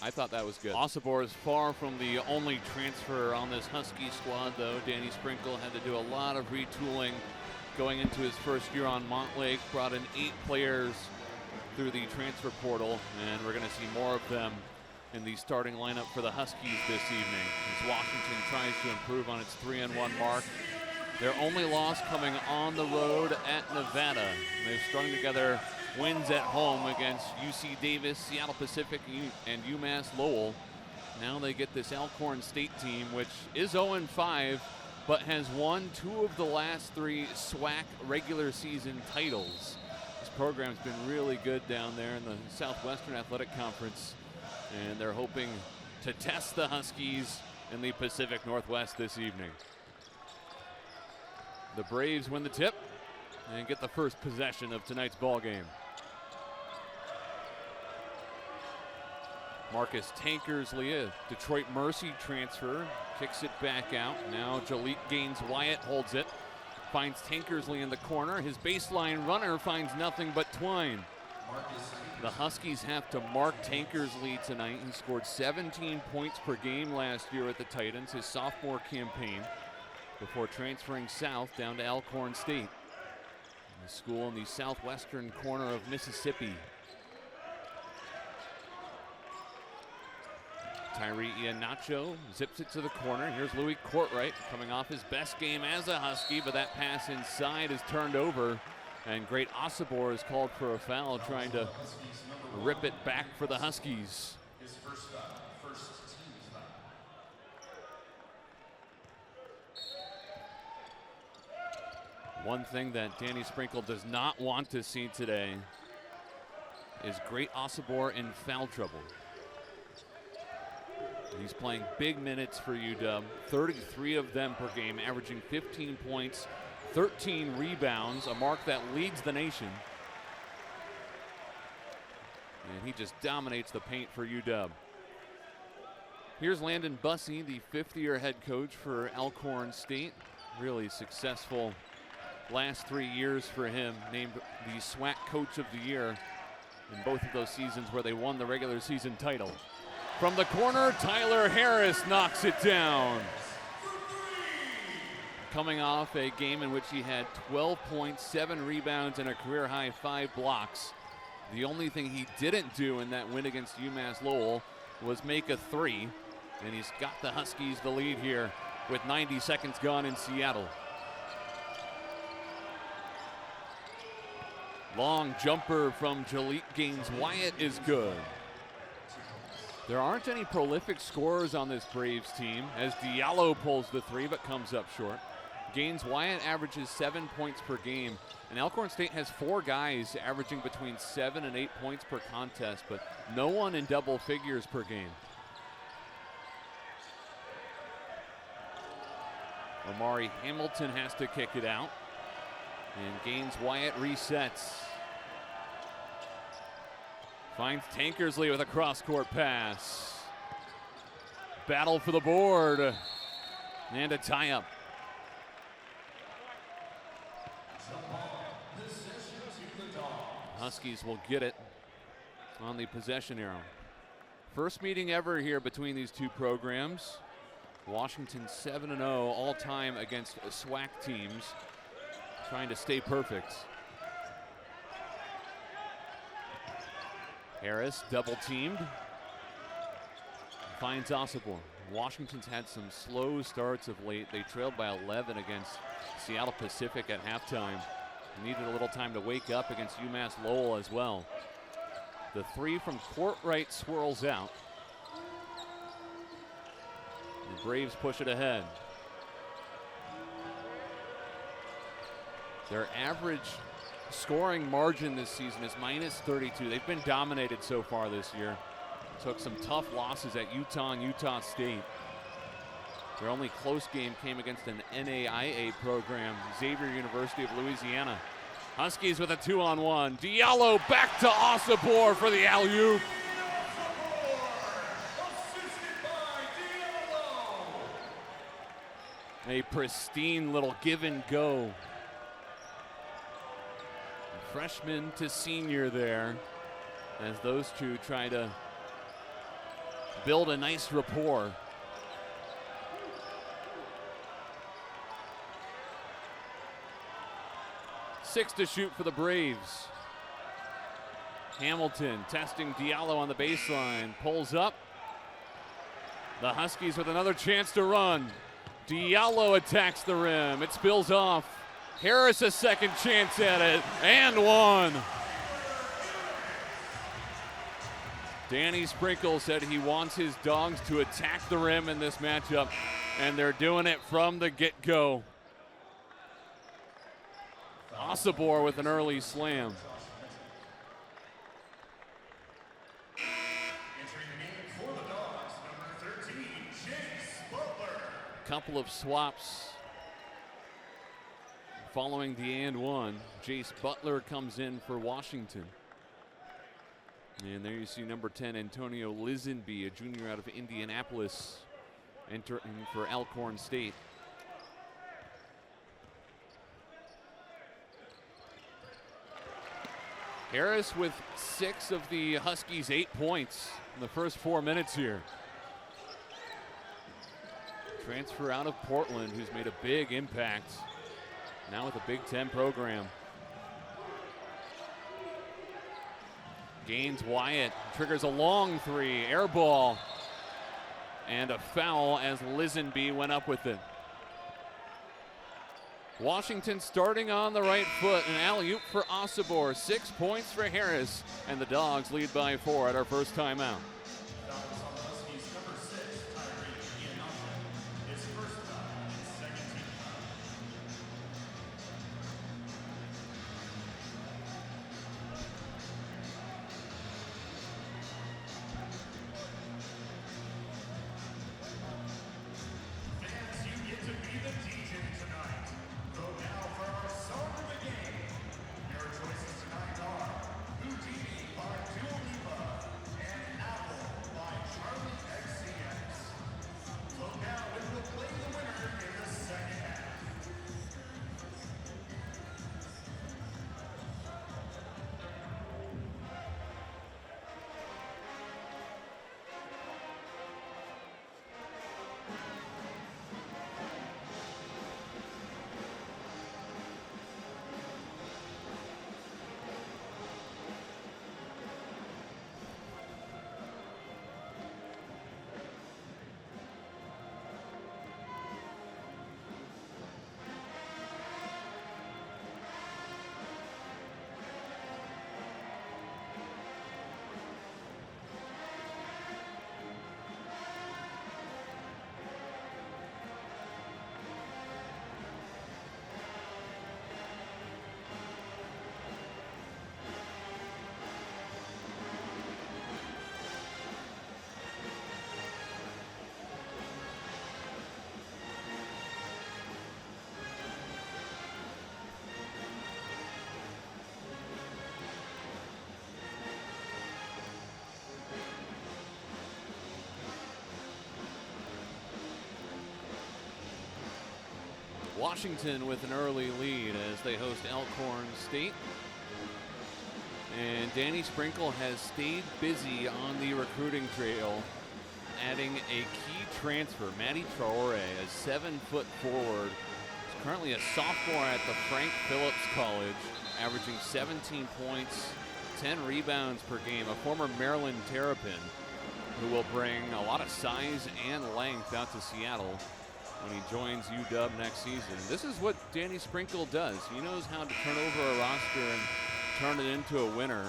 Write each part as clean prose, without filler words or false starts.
I thought that was good. Osobor is far from the only transfer on this Husky squad, though. Danny Sprinkle had to do a lot of retooling going into his first year on Montlake. Brought in 8 players through the transfer portal, and we're going to see more of them in the starting lineup for the Huskies this evening as Washington tries to improve on its 3-1 mark. Their only loss coming on the road at Nevada. They've strung together wins at home against UC Davis, Seattle Pacific, and UMass Lowell. Now they get this Alcorn State team, which is 0-5, but has won 2 of the last 3 SWAC regular season titles. This program's been really good down there in the Southwestern Athletic Conference, and they're hoping to test the Huskies in the Pacific Northwest this evening. The Braves win the tip and get the first possession of tonight's ball game. Marcus Tankersley, a Detroit Mercy transfer, kicks it back out. Now Jalik Gaines-Wyatt holds it, finds Tankersley in the corner. His baseline runner finds nothing but twine. The Huskies have to mark Tankersley tonight. He scored 17 points per game last year at the Titans, his sophomore campaign, before transferring south down to Alcorn State, a school in the southwestern corner of Mississippi. Tyree Iannacho zips it to the corner. Here's Louis Courtright coming off his best game as a Husky, but that pass inside is turned over, and great Osobor is called for a foul, trying to rip it back for the Huskies. His first team foul. One thing that Danny Sprinkle does not want to see today is great Osobor in foul trouble. He's playing big minutes for UW, 33 of them per game, averaging 15 points, 13 rebounds, a mark that leads the nation. And he just dominates the paint for UW. Here's Landon Bussey, the 5th-year head coach for Alcorn State. Really successful last 3 years for him, named the SWAC Coach of the Year in both of those seasons where they won the regular season title. From the corner, Tyler Harris knocks it down. Coming off a game in which he had 12 points, 7 rebounds, and a career-high 5 blocks. The only thing he didn't do in that win against UMass Lowell was make a 3, and he's got the Huskies the lead here with 90 seconds gone in Seattle. Long jumper from Jalik Gaines-Wyatt is good. There aren't any prolific scorers on this Braves team, as Diallo pulls the 3 but comes up short. Gaines-Wyatt averages 7 points per game, and Alcorn State has 4 guys averaging between 7 and 8 points per contest, but no one in double figures per game. Omari Hamilton has to kick it out, and Gaines-Wyatt resets. Finds Tankersley with a cross-court pass. Battle for the board. And a tie-up. Huskies will get it on the possession arrow. First meeting ever here between these two programs. Washington 7-0 all-time against SWAC teams, trying to stay perfect. Harris double teamed, finds Osobor. Washington's had some slow starts of late. They trailed by 11 against Seattle Pacific at halftime. Needed a little time to wake up against UMass Lowell as well. The 3 from Courtright swirls out. The Braves push it ahead. Their average scoring margin this season is -32. They've been dominated so far this year. Took some tough losses at Utah and Utah State. Their only close game came against an NAIA program, Xavier University of Louisiana. Huskies with a 2-on-1. Diallo back to Osobor for the alley-oop. A pristine little give and go. Freshman to senior there, as those two try to build a nice rapport. Six to shoot for the Braves. Hamilton testing Diallo on the baseline, pulls up. The Huskies with another chance to run. Diallo attacks the rim, it spills off. Harris a second chance at it, and one. Danny Sprinkle said he wants his Dogs to attack the rim in this matchup, and they're doing it from the get-go. Osobor with an early slam. Entering the game for the Dogs, number 13, Jace Butler. Couple of swaps following the and one. Jace Butler comes in for Washington. And there you see number 10, Antonio Lisenby, a junior out of Indianapolis, entering for Alcorn State. Harris with 6 of the Huskies' 8 points in the first 4 minutes here. Transfer out of Portland, who's made a big impact, now with a Big Ten program. Gains Wyatt, triggers a long three, air ball, and a foul as Lisenby went up with it. Washington starting on the right foot, an alley-oop for Osobor, 6 points for Harris, and the Dogs lead by 4 at our first timeout. Dogs on the Huskies, number 6, Tyree Ian his first foul and second team foul. Fans, you get to be the DJ tonight. Vote now for our song of the game. Your choices tonight are Houdini by Dua Lipa and Apple by Charlie XCX. Vote now and we'll play the winner in the second half. Washington with an early lead as they host Alcorn State. And Danny Sprinkle has stayed busy on the recruiting trail, adding a key transfer, Matty Traore, a 7-foot forward. He's currently a sophomore at the Frank Phillips College, averaging 17 points, 10 rebounds per game, a former Maryland Terrapin who will bring a lot of size and length out to Seattle when he joins UW next season. This is what Danny Sprinkle does. He knows how to turn over a roster and turn it into a winner.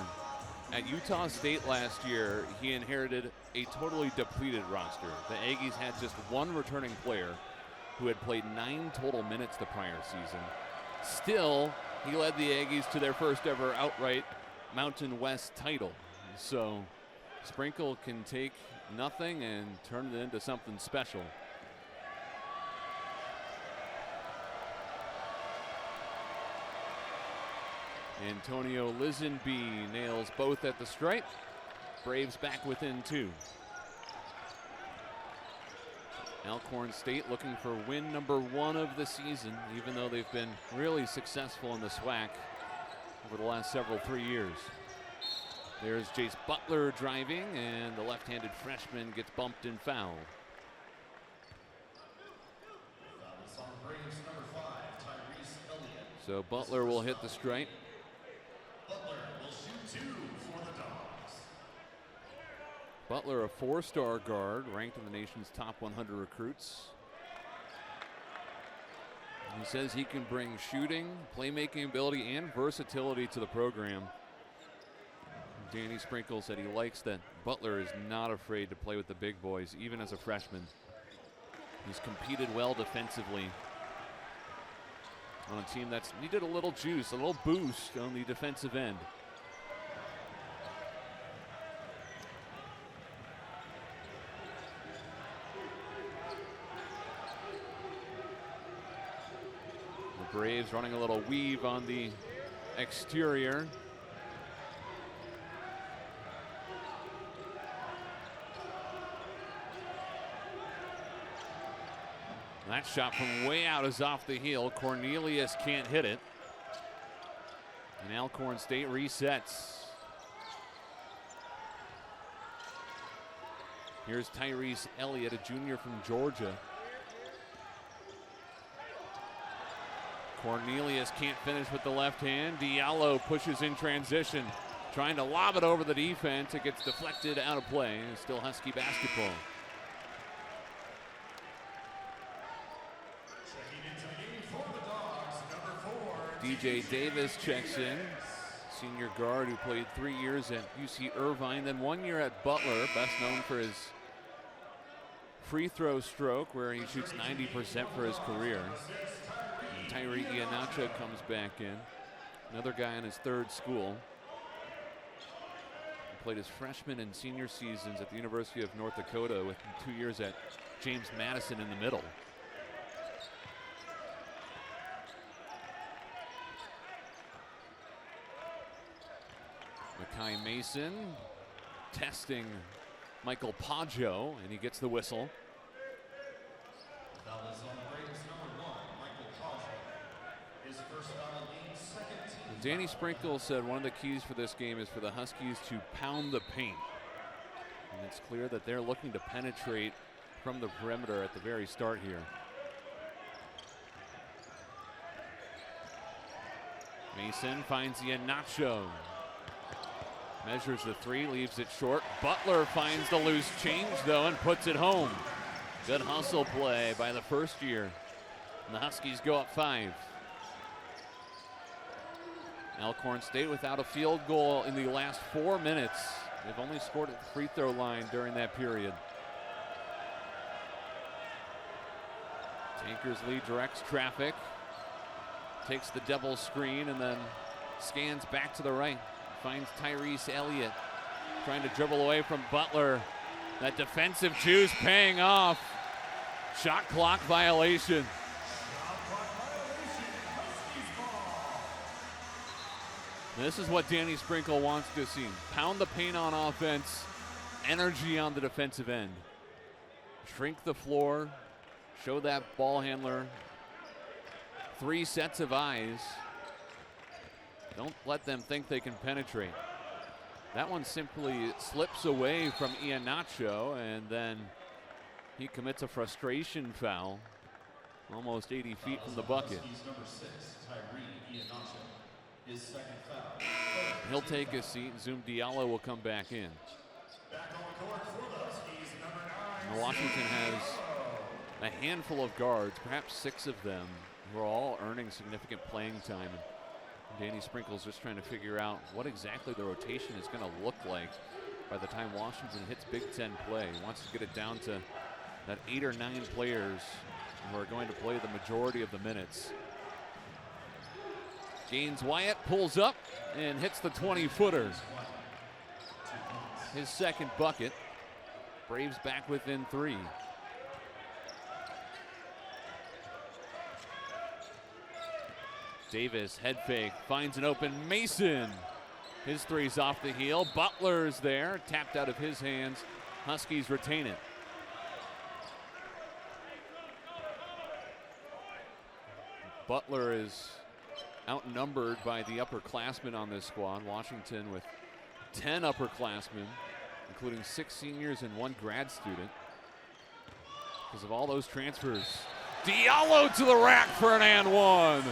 At Utah State last year, he inherited a totally depleted roster. The Aggies had just one returning player who had played 9 total minutes the prior season. Still, he led the Aggies to their first ever outright Mountain West title. So Sprinkle can take nothing and turn it into something special. Antonio Lisenby nails both at the stripe. Braves back within 2. Alcorn State looking for win number 1 of the season, even though they've been really successful in the SWAC over the last 3 years. There's Jace Butler driving, and the left-handed freshman gets bumped and fouled. So Butler will hit the stripe. Butler will shoot 2 for the Dogs. Butler, a 4-star guard, ranked in the nation's top 100 recruits. He says he can bring shooting, playmaking ability, and versatility to the program. Danny Sprinkle said he likes that Butler is not afraid to play with the big boys, even as a freshman. He's competed well defensively on a team that's needed a little juice, a little boost on the defensive end. The Braves running a little weave on the exterior. That shot from way out is off the heel. Cornelius can't hit it. And Alcorn State resets. Here's Tyrese Elliott, a junior from Georgia. Cornelius can't finish with the left hand. Diallo pushes in transition, trying to lob it over the defense. It gets deflected out of play. It's still Husky basketball. DJ Davis checks in, senior guard who played 3 years at UC Irvine, then 1 year at Butler, best known for his free throw stroke where he shoots 90% for his career. And Tyree Iheanacho comes back in, another guy in his 3rd school. He played his freshman and senior seasons at the University of North Dakota with 2 years at James Madison in the middle. Makai Mason testing Michael Paggio, and he gets the whistle. Foul is on Braves number 1, Michael Paggio. His first foul of the second team. Danny Sprinkle said one of the keys for this game is for the Huskies to pound the paint. And it's clear that they're looking to penetrate from the perimeter at the very start here. Mason finds Iheanacho. Measures the 3, leaves it short. Butler finds the loose change, though, and puts it home. Good hustle play by the first year. And the Huskies go up 5. Alcorn State without a field goal in the last 4 minutes. They've only scored at the free throw line during that period. Tankersley directs traffic. Takes the double screen and then scans back to the right. Finds Tyrese Elliott trying to dribble away from Butler. That defensive juice paying off. Shot clock violation. This is what Danny Sprinkle wants to see. Pound the paint on offense, energy on the defensive end. Shrink the floor, show that ball handler 3 sets of eyes. Don't let them think they can penetrate. That one simply slips away from Iheanacho, and then he commits a frustration foul almost 80 feet from the bucket. Number 6, Tyree Iheanacho. His second foul. He'll take a seat, and Zoom Diallo will come back in. Back on the court for the Huskies, number 9. Now Washington has a handful of guards, perhaps 6 of them, who are all earning significant playing time. Danny Sprinkle's just trying to figure out what exactly the rotation is going to look like by the time Washington hits Big Ten play. He wants to get it down to that 8 or 9 players who are going to play the majority of the minutes. Gaines Wyatt pulls up and hits the 20-footer. His second bucket. Braves back within 3. Davis, head fake, finds an open Mason. His 3's off the heel. Butler's there, tapped out of his hands. Huskies retain it. Butler is outnumbered by the upperclassmen on this squad. Washington with 10 upperclassmen, including 6 seniors and 1 grad student. Because of all those transfers. Diallo to the rack for an and one.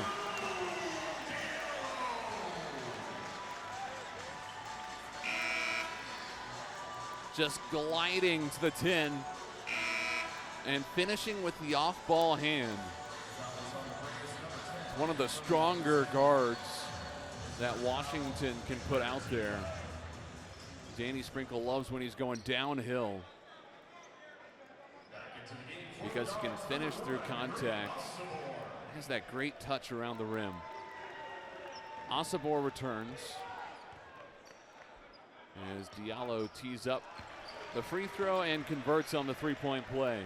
Just gliding to the 10 and finishing with the off-ball hand. One of the stronger guards that Washington can put out there. Danny Sprinkle loves when he's going downhill because he can finish through contact. He has that great touch around the rim. Asabor returns as Diallo tees up the free throw and converts on the three-point play.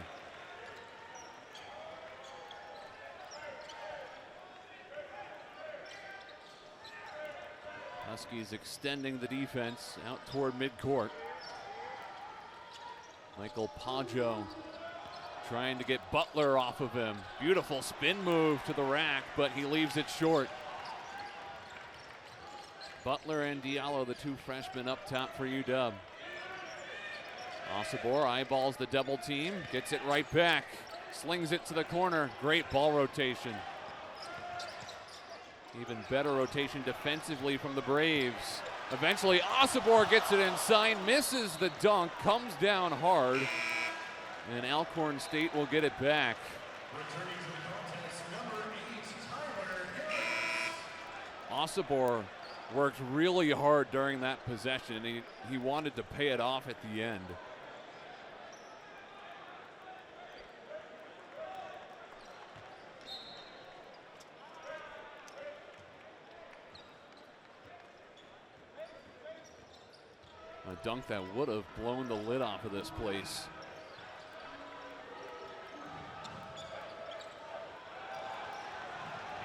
Huskies extending the defense out toward midcourt. Michael Paggio trying to get Butler off of him. Beautiful spin move to the rack, but he leaves it short. Butler and Diallo, the 2 freshmen up top for UW. Asabor eyeballs the double team, gets it right back, slings it to the corner. Great ball rotation. Even better rotation defensively from the Braves. Eventually Asabor gets it inside, misses the dunk, comes down hard, and Alcorn State will get it back. Returning to the contest, number 8, Tyler Harris. Asabor worked really hard during that possession. He wanted to pay it off at the end. A dunk that would have blown the lid off of this place.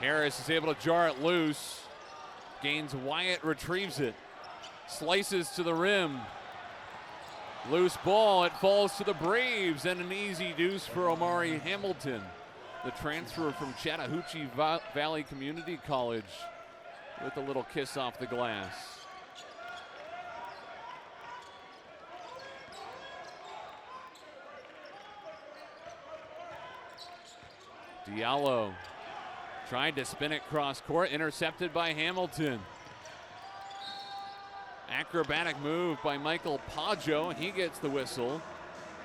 Harris is able to jar it loose. Gains Wyatt, retrieves it. Slices to the rim. Loose ball, it falls to the Braves, and an easy deuce for Omari Hamilton, the transfer from Chattahoochee Valley Community College, with a little kiss off the glass. Diallo tried to spin it cross court, intercepted by Hamilton. Acrobatic move by Michael Paggio. He gets the whistle,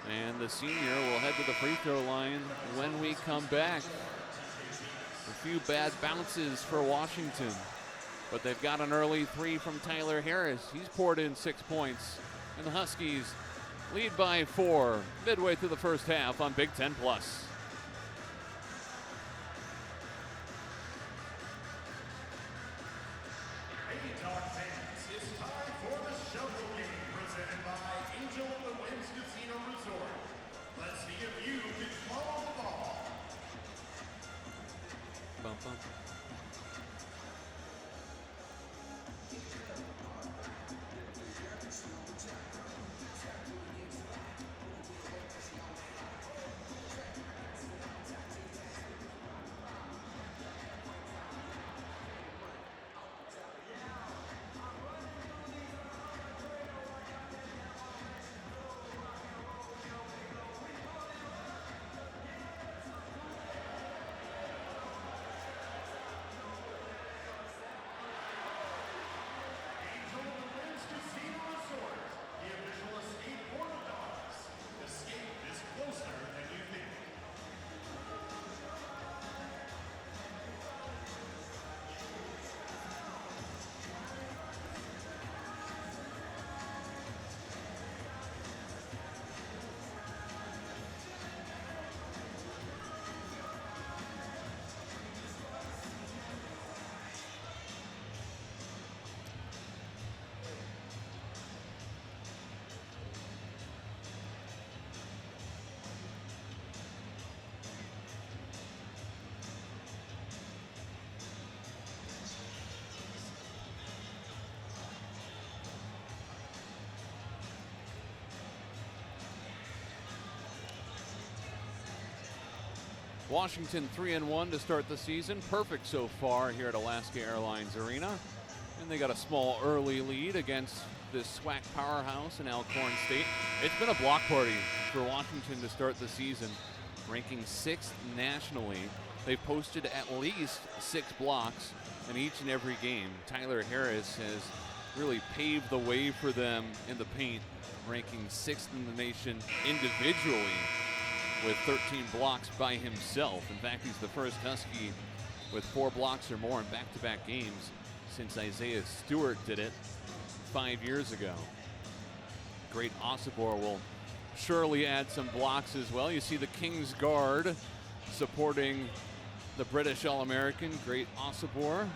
and the senior will head to the free throw line when we come back. A few bad bounces for Washington, but they've got an early 3 from Tyler Harris. He's poured in 6 points, and the Huskies lead by 4 midway through the first half on Big Ten Plus. Washington 3-1 to start the season. Perfect so far here at Alaska Airlines Arena. And And they got a small early lead against this SWAC powerhouse in Alcorn State. It's been a block party for Washington to start the season, ranking 6th nationally. They've posted at least 6 blocks in each and every game. Tyler Harris has really paved the way for them in the paint, ranking 6th in the nation individually with 13 blocks by himself. In fact, he's the first Husky with 4 blocks or more in back-to-back games since Isaiah Stewart did it 5 years ago. Great Osobor will surely add some blocks as well. You see the Kings guard supporting the British All-American, Great Osobor,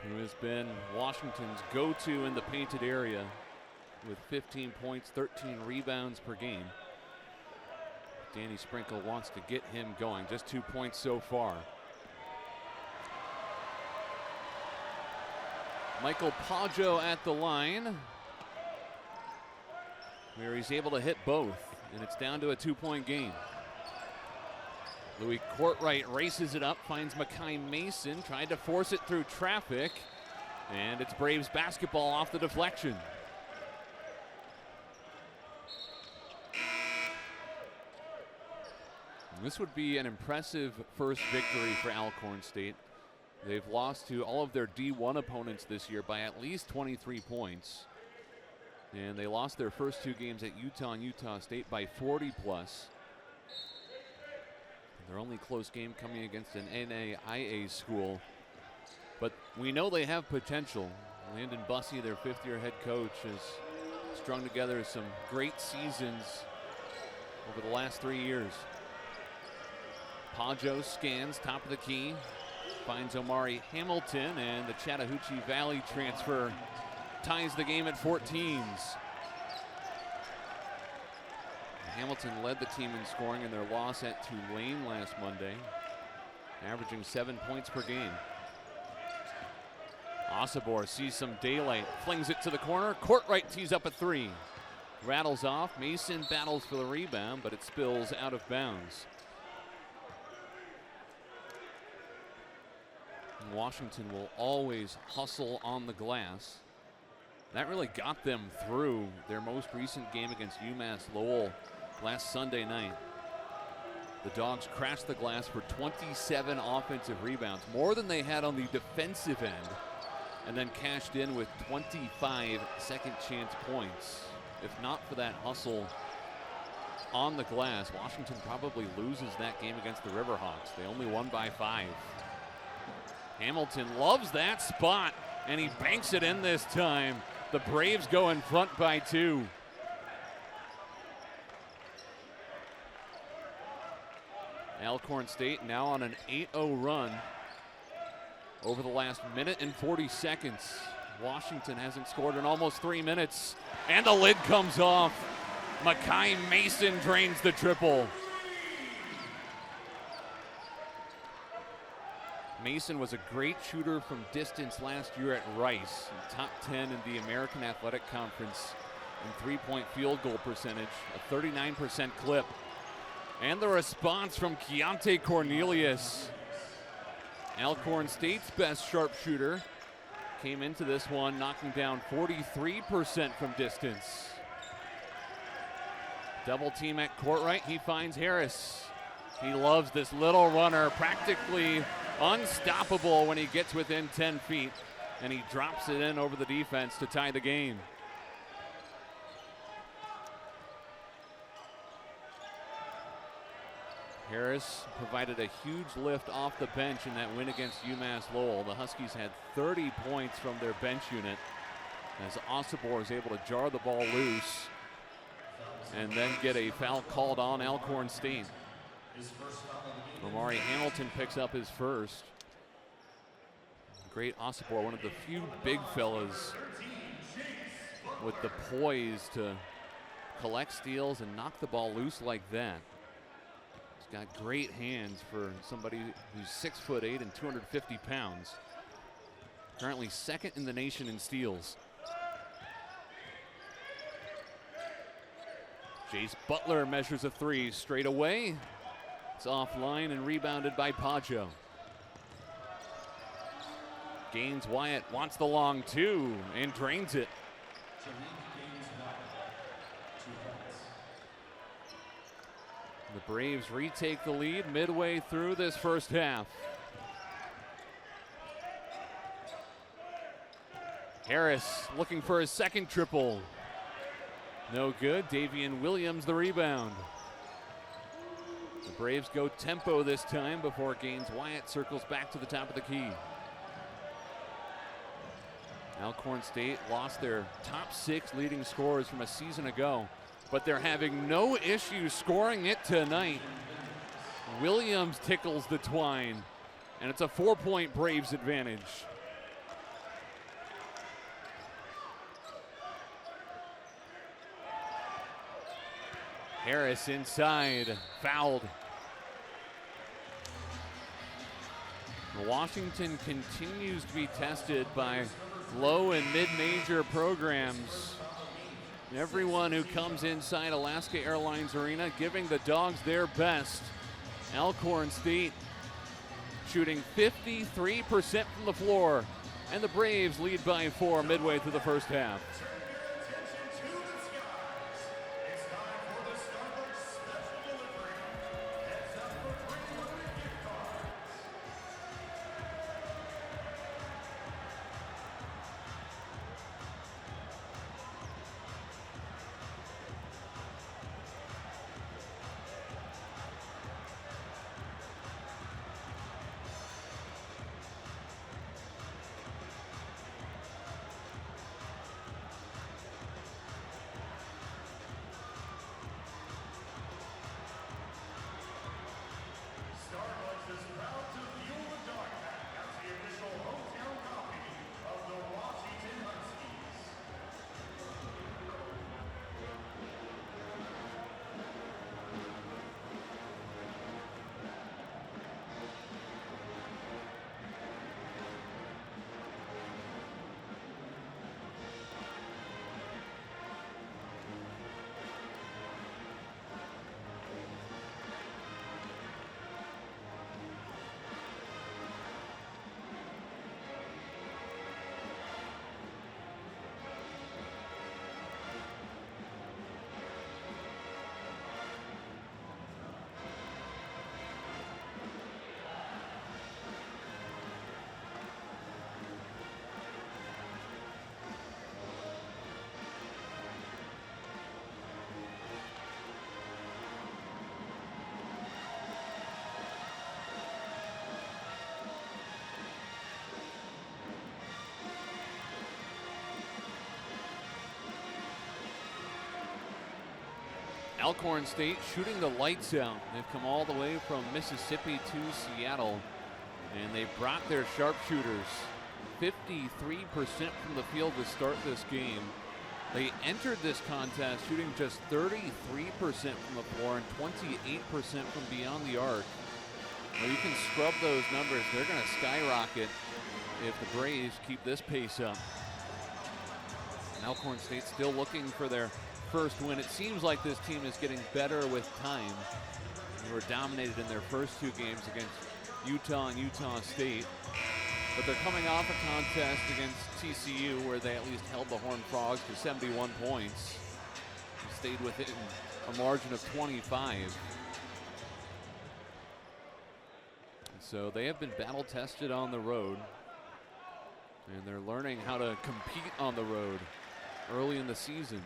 who has been Washington's go-to in the painted area with 15 points, 13 rebounds per game. Danny Sprinkle wants to get him going. Just 2 points so far. Michael Paggio at the line, where he's able to hit both, and it's down to a 2-point game. Louis Courtright races it up, finds Makai Mason, tried to force it through traffic, and it's Braves basketball off the deflection. This would be an impressive first victory for Alcorn State. They've lost to all of their D1 opponents this year by at least 23 points. And they lost their first 2 games at Utah and Utah State by 40 plus. Their only close game coming against an NAIA school. But we know they have potential. Landon Bussey, their 5th-year head coach, has strung together some great seasons over the last 3 years. Paggio scans top of the key, finds Omari Hamilton, and the Chattahoochee Valley transfer ties the game at 14s. Hamilton led the team in scoring in their loss at Tulane last Monday, averaging 7 points per game. Osobor sees some daylight, flings it to the corner. Courtright tees up a 3. Rattles off. Mason battles for the rebound, but it spills out of bounds. And Washington will always hustle on the glass. That really got them through their most recent game against UMass Lowell last Sunday night. The Dogs crashed the glass for 27 offensive rebounds, more than they had on the defensive end, and then cashed in with 25 second chance points. If not for that hustle on the glass, Washington probably loses that game against the Riverhawks. They only won by 5. Hamilton loves that spot, and he banks it in this time. The Braves go in front by 2. Alcorn State now on an 8-0 run over the last minute and 40 seconds. Washington hasn't scored in almost 3 minutes, and the lid comes off. Makai Mason drains the triple. Mason was a great shooter from distance last year at Rice, top 10 in the American Athletic Conference in three-point field goal percentage, a 39% clip. And the response from Keontae Cornelius, Alcorn State's best sharpshooter, came into this one knocking down 43% from distance. Double team at Courtright, he finds Harris. He loves this little runner, practically unstoppable when he gets within 10 feet, and he drops it in over the defense to tie the game. Harris provided a huge lift off the bench in that win against UMass Lowell. The Huskies had 30 points from their bench unit as Osobor is able to jar the ball loose and then get a foul called on Alcorn State. Omari Hamilton picks up his first. Great Osobor, one of the few big fellas with the poise to collect steals and knock the ball loose like that. He's got great hands for somebody who's 6'8" and 250 pounds. Currently second in the nation in steals. Jace Butler measures a 3 straight away. It's offline and rebounded by Paggio. Gaines Wyatt wants the long two and drains it. The Braves retake the lead midway through this first half. Harris looking for his second triple. No good. Davian Williams the rebound. The Braves go tempo this time before Gaines Wyatt circles back to the top of the key. Alcorn State lost their top 6 leading scorers from a season ago, but they're having no issue scoring it tonight. Williams tickles the twine, and it's a 4-point Braves advantage. Harris inside, fouled. Washington continues to be tested by low and mid-major programs. Everyone who comes inside Alaska Airlines Arena giving the Dogs their best. Alcorn State shooting 53% from the floor, and the Braves lead by 4 midway through the first half. Alcorn State shooting the lights out. They've come all the way from Mississippi to Seattle, and they brought their sharpshooters 53% from the field to start this game. They entered this contest shooting just 33% from the floor and 28% from beyond the arc. Well, you can scrub those numbers. They're going to skyrocket if the Braves keep this pace up. And Alcorn State still looking for their first win. It seems like this team is getting better with time. They were dominated in their first 2 games against Utah and Utah State, but they're coming off a contest against TCU where they at least held the Horned Frogs to 71 points. They stayed within a margin of 25. So they have been battle tested on the road, and they're learning how to compete on the road early in the season.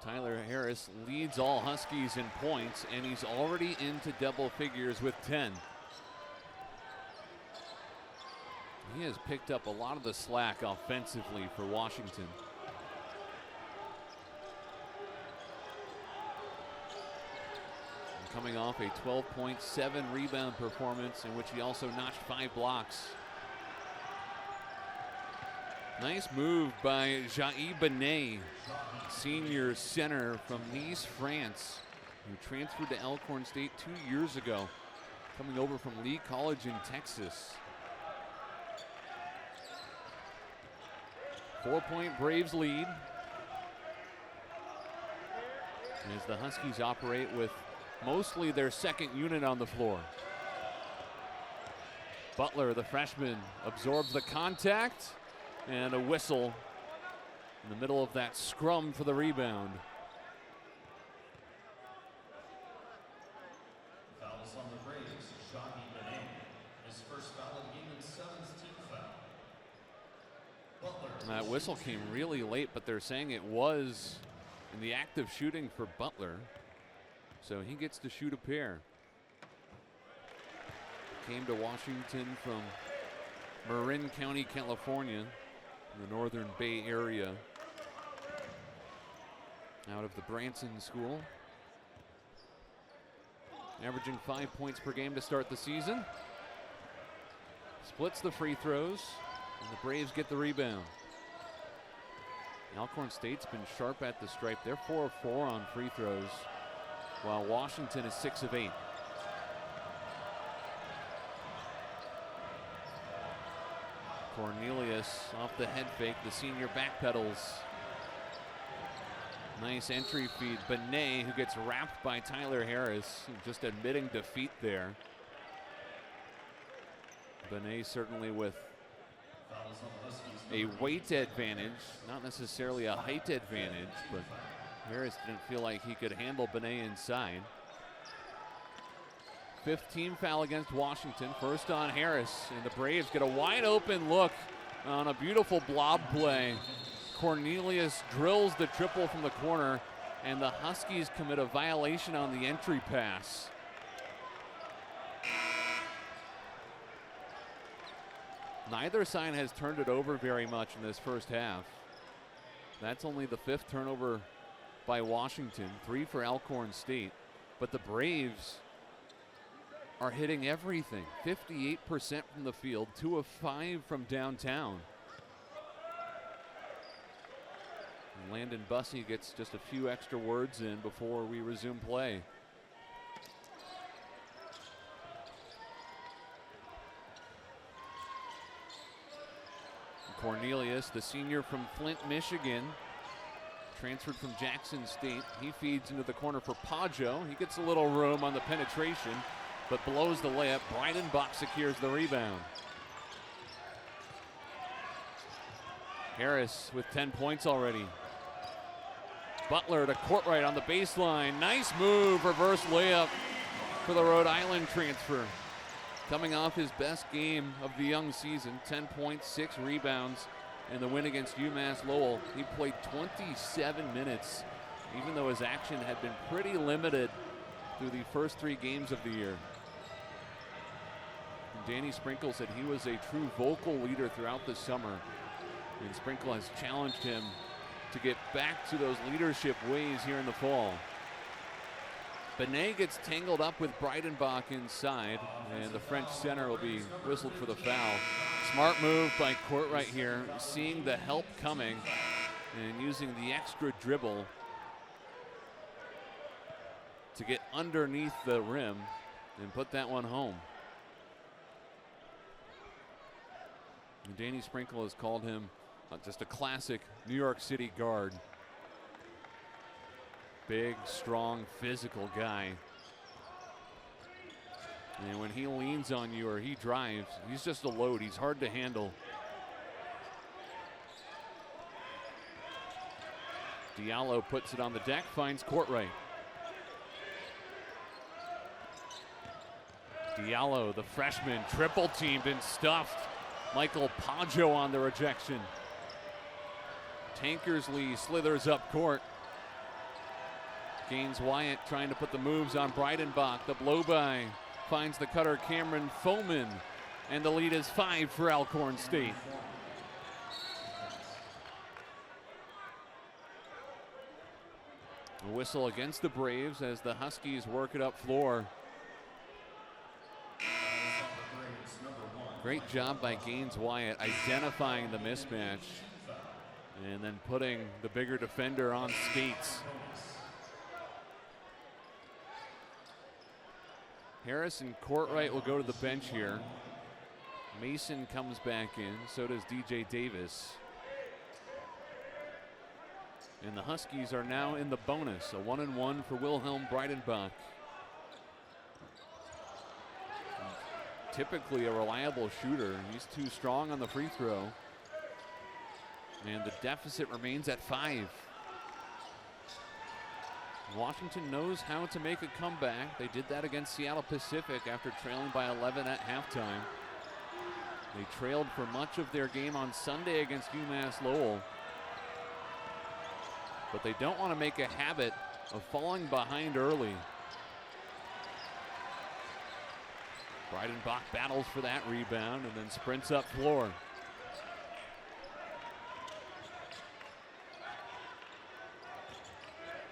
Tyler Harris leads all Huskies in points, and he's already into double figures with 10. He has picked up a lot of the slack offensively for Washington. And coming off a 12.7 rebound performance in which he also notched 5 blocks. Nice move by Jair Benet, senior center from Nice, France, who transferred to Alcorn State 2 years ago, coming over from Lee College in Texas. 4-point Braves lead as the Huskies operate with mostly their second unit on the floor. Butler, the freshman, absorbs the contact, and a whistle in the middle of that scrum for the rebound. Fouls on the Braves. Shocking Benet. His first foul of the game and 7th team foul. Butler. And that whistle came really late, but they're saying it was in the act of shooting for Butler. So he gets to shoot a pair. Came to Washington from Marin County, California, in the Northern Bay Area, out of the Branson School. Averaging 5 points per game to start the season. Splits the free throws, and the Braves get the rebound. Alcorn State's been sharp at the stripe. They're 4 of 4 on free throws, while Washington is 6 of 8. Cornelius off the head fake, the senior backpedals. Nice entry feed. Benet, who gets wrapped by Tyler Harris, just admitting defeat there. Benet certainly with a weight advantage, not necessarily a height advantage, but Harris didn't feel like he could handle Benet inside. 5th team foul against Washington, first on Harris, and the Braves get a wide open look on a beautiful blob play. Cornelius drills the triple from the corner, and the Huskies commit a violation on the entry pass. Neither side has turned it over very much in this first half. That's only the 5th turnover by Washington, 3 for Alcorn State. But the Braves are hitting everything. 58% from the field, 2 of 5 from downtown. And Landon Bussey gets just a few extra words in before we resume play. Cornelius, the senior from Flint, Michigan, transferred from Jackson State. He feeds into the corner for Pajo. He gets a little room on the penetration, but blows the layup. Breidenbach secures the rebound. Harris with 10 points already. Butler to Courtright on the baseline. Nice move, reverse layup for the Rhode Island transfer. Coming off his best game of the young season, 10 points, 6 rebounds, and the win against UMass Lowell. He played 27 minutes, even though his action had been pretty limited through the first 3 games of the year. And Danny Sprinkle said he was a true vocal leader throughout the summer, and Sprinkle has challenged him to get back to those leadership ways here in the fall. Benet gets tangled up with Breidenbach inside, and the French center will be whistled for the foul. Smart move by Courtright here, seeing the help coming and using the extra dribble to get underneath the rim and put that one home. And Danny Sprinkle has called him just a classic New York City guard. Big, strong, physical guy. And when he leans on you or he drives, he's just a load. He's hard to handle. Diallo puts it on the deck, finds Courtright. Diallo, the freshman, triple teamed and stuffed. Michael Pajo on the rejection. Tankersley slithers up court. Gaines Wyatt trying to put the moves on Breidenbach. The blow by finds the cutter Cameron Foman, and the lead is 5 for Alcorn State. A whistle against the Braves as the Huskies work it up floor. Great job by Gaines Wyatt identifying the mismatch and then putting the bigger defender on skates. Harris and Courtright will go to the bench here. Mason comes back in, so does DJ Davis. And the Huskies are now in the bonus, a 1-and-1 for Wilhelm Breidenbach. typically a reliable shooter. He's too strong on the free throw. And the deficit remains at 5. Washington knows how to make a comeback. They did that against Seattle Pacific after trailing by 11 at halftime. They trailed for much of their game on Sunday against UMass Lowell. But they don't want to make a habit of falling behind early. Breidenbach battles for that rebound and then sprints up floor.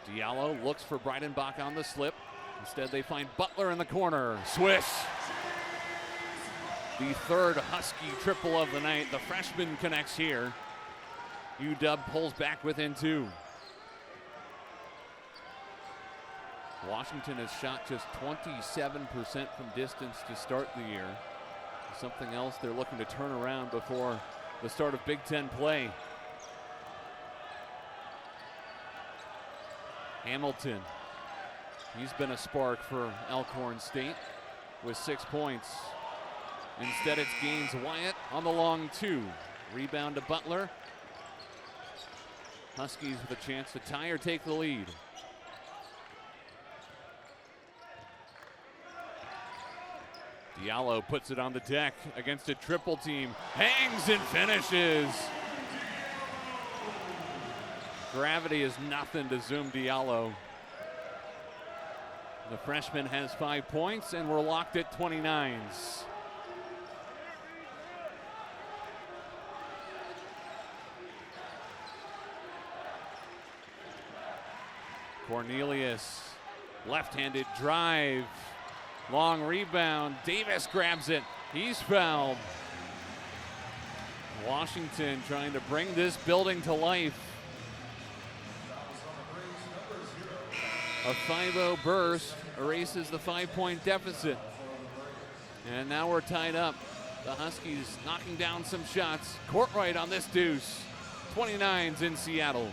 Diallo looks for Breidenbach on the slip. Instead, they find Butler in the corner. Swish! The third Husky triple of the night. The freshman connects here. UW pulls back within 2. Washington has shot just 27% from distance to start the year. Something else they're looking to turn around before the start of Big Ten play. Hamilton, he's been a spark for Alcorn State with 6 points. Instead, it's Gaines Wyatt on the long 2. Rebound to Butler. Huskies with a chance to tie or take the lead. Diallo puts it on the deck against a triple team. Hangs and finishes. Gravity is nothing to Zoom Diallo. The freshman has 5 points, and we're locked at 29s. Cornelius, left-handed drive. Long rebound. Davis grabs it. He's fouled. Washington trying to bring this building to life. A 5-0 burst erases the 5-point deficit. And now we're tied up. The Huskies knocking down some shots. Courtright on this deuce. 29s in Seattle.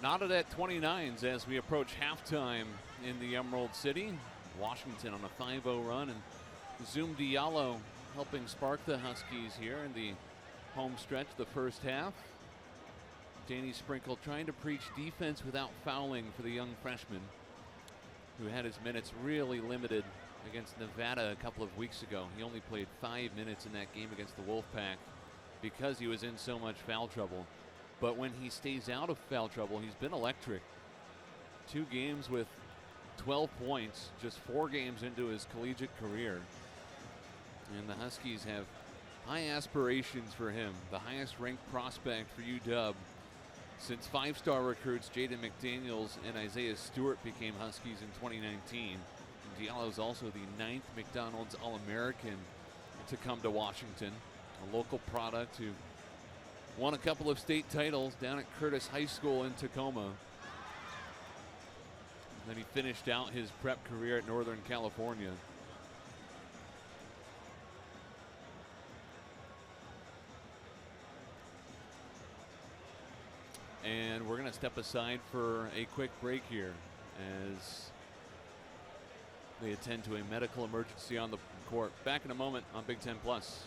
Knotted at 29s as we approach halftime in the Emerald City. Washington on a 5-0 run, and Zoom Diallo helping spark the Huskies here in the home stretch, the first half. Danny Sprinkle trying to preach defense without fouling for the young freshman who had his minutes really limited against Nevada a couple of weeks ago. He only played 5 minutes in that game against the Wolfpack because he was in so much foul trouble. But when he stays out of foul trouble, he's been electric. 2 games with 12 points, just 4 games into his collegiate career. And the Huskies have high aspirations for him, the highest ranked prospect for UW since 5-star recruits Jaden McDaniels and Isaiah Stewart became Huskies in 2019. And Diallo is also the 9th McDonald's All-American to come to Washington, a local product who won a couple of state titles down at Curtis High School in Tacoma. And then he finished out his prep career at Northern California. And we're going to step aside for a quick break here as they attend to a medical emergency on the court. Back in a moment on Big Ten Plus.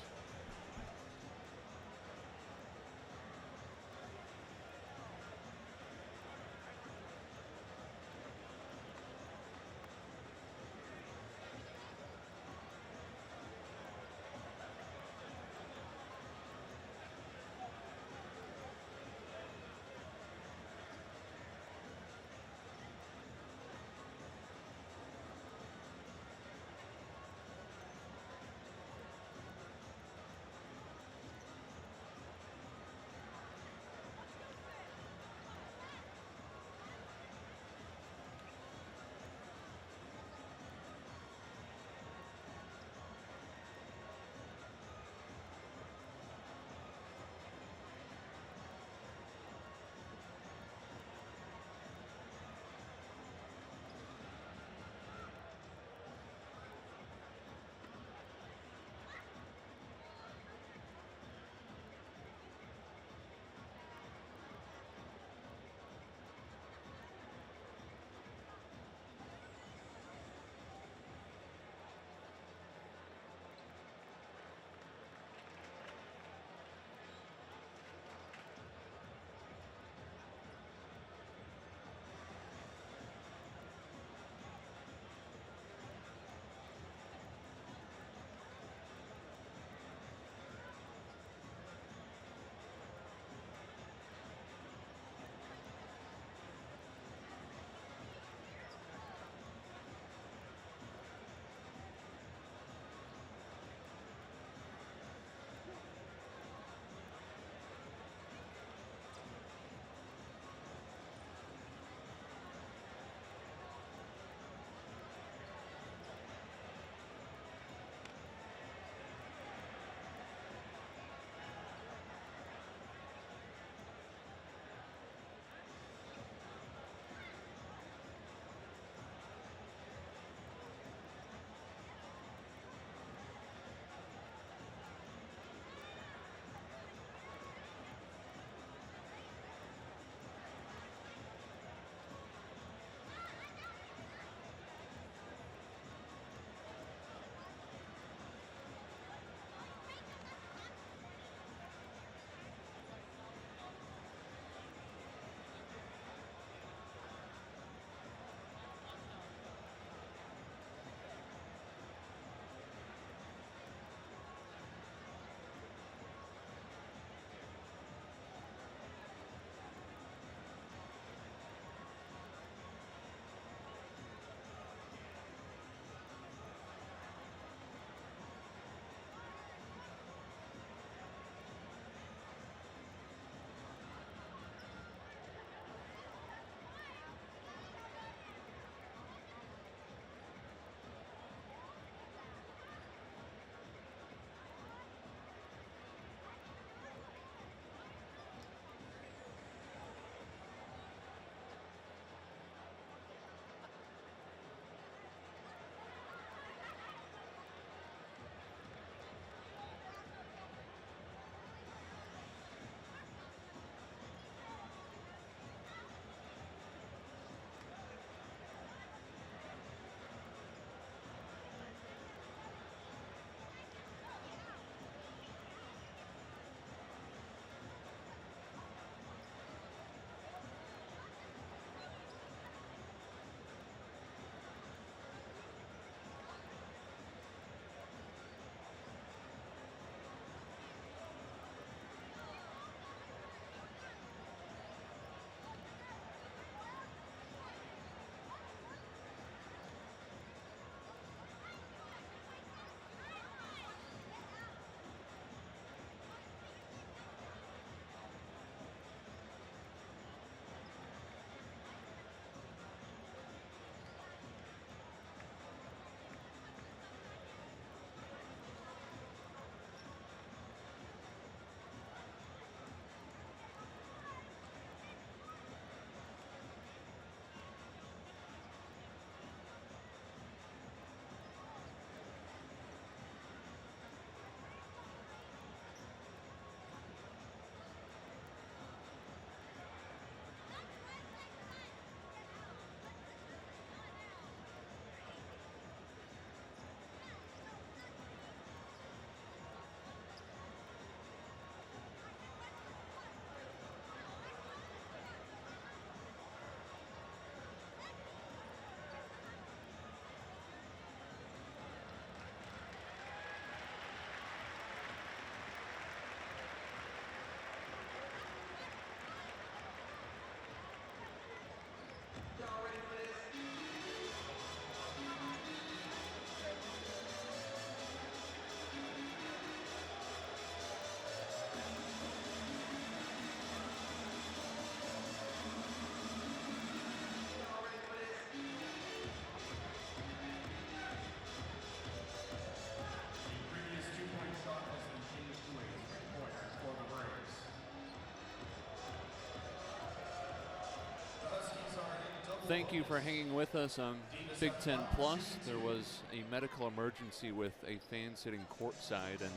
Thank you for hanging with us on Big Ten Plus. There was a medical emergency with a fan sitting courtside, and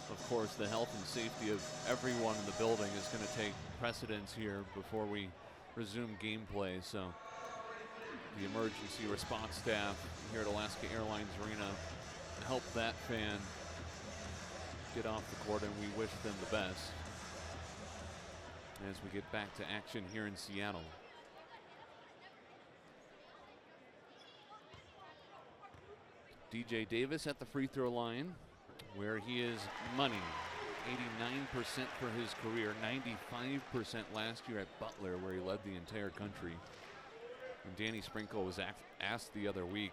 of course the health and safety of everyone in the building is going to take precedence here before we resume gameplay. So the emergency response staff here at Alaska Airlines Arena help that fan get off the court, and we wish them the best as we get back to action here in Seattle. DJ Davis at the free throw line, where he is money. 89% for his career, 95% last year at Butler, where he led the entire country. And Danny Sprinkle was asked the other week,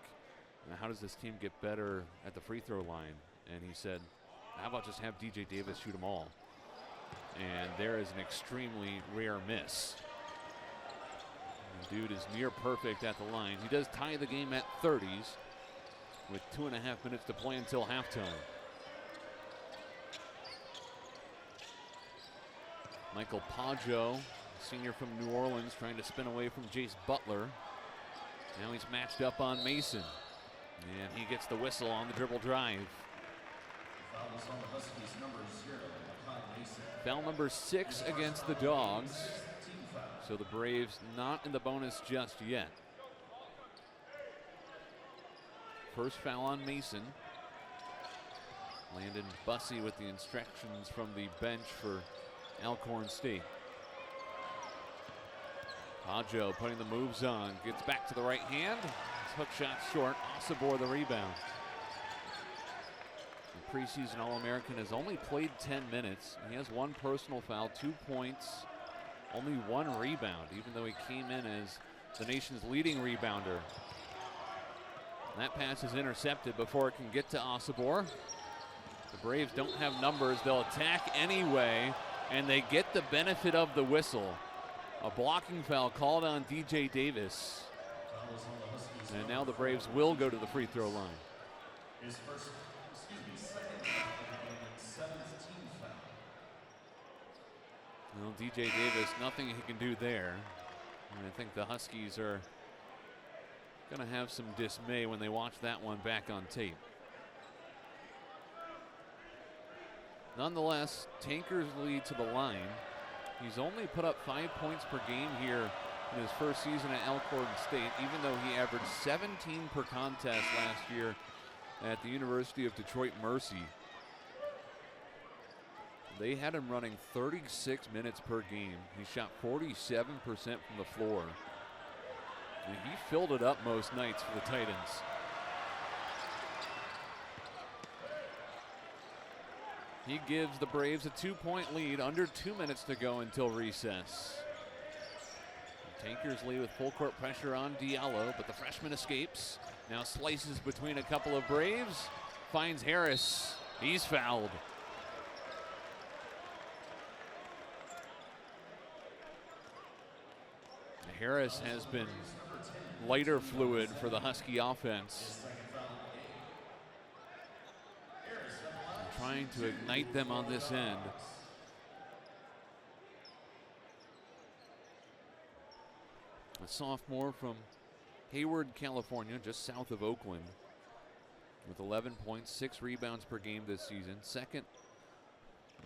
how does this team get better at the free throw line? And he said, how about just have DJ Davis shoot them all? And there is an extremely rare miss. The dude is near perfect at the line. He does tie the game at 30s with 2.5 minutes to play until halftime. Michael Pajo, senior from New Orleans, trying to spin away from Jace Butler. Now he's matched up on Mason, and he gets the whistle on the dribble drive. Foul number 6 against the Dogs. So the Braves not in the bonus just yet. First foul on Mason. Landon Bussey with the instructions from the bench for Alcorn State. Pajo putting the moves on, gets back to the right hand. His hook shot short. Osibor the rebound. The preseason All-American has only played 10 minutes. He has 1 personal foul, 2 points, only 1 rebound, even though he came in as the nation's leading rebounder. That pass is intercepted before it can get to Osibor. The Braves don't have numbers. They'll attack anyway, and they get the benefit of the whistle. A blocking foul called on DJ Davis. And now the Braves will go to the free throw line. Well, DJ Davis, nothing he can do there. And I think the Huskies are going to have some dismay when they watch that one back on tape. Nonetheless, Tankers lead to the line. He's only put up 5 points per game here in his first season at Alcorn State, even though he averaged 17 per contest last year at the University of Detroit Mercy. They had him running 36 minutes per game. He shot 47% from the floor. And he filled it up most nights for the Titans. He gives the Braves a 2-point lead, under 2 minutes to go until recess. The Tankers lead with full court pressure on Diallo, but the freshman escapes. Now slices between a couple of Braves, finds Harris. He's fouled. Harris has been lighter fluid for the Husky offense. Trying to ignite them on this end. A sophomore from Hayward, California, just south of Oakland, with 11 points, 6 rebounds per game this season. Second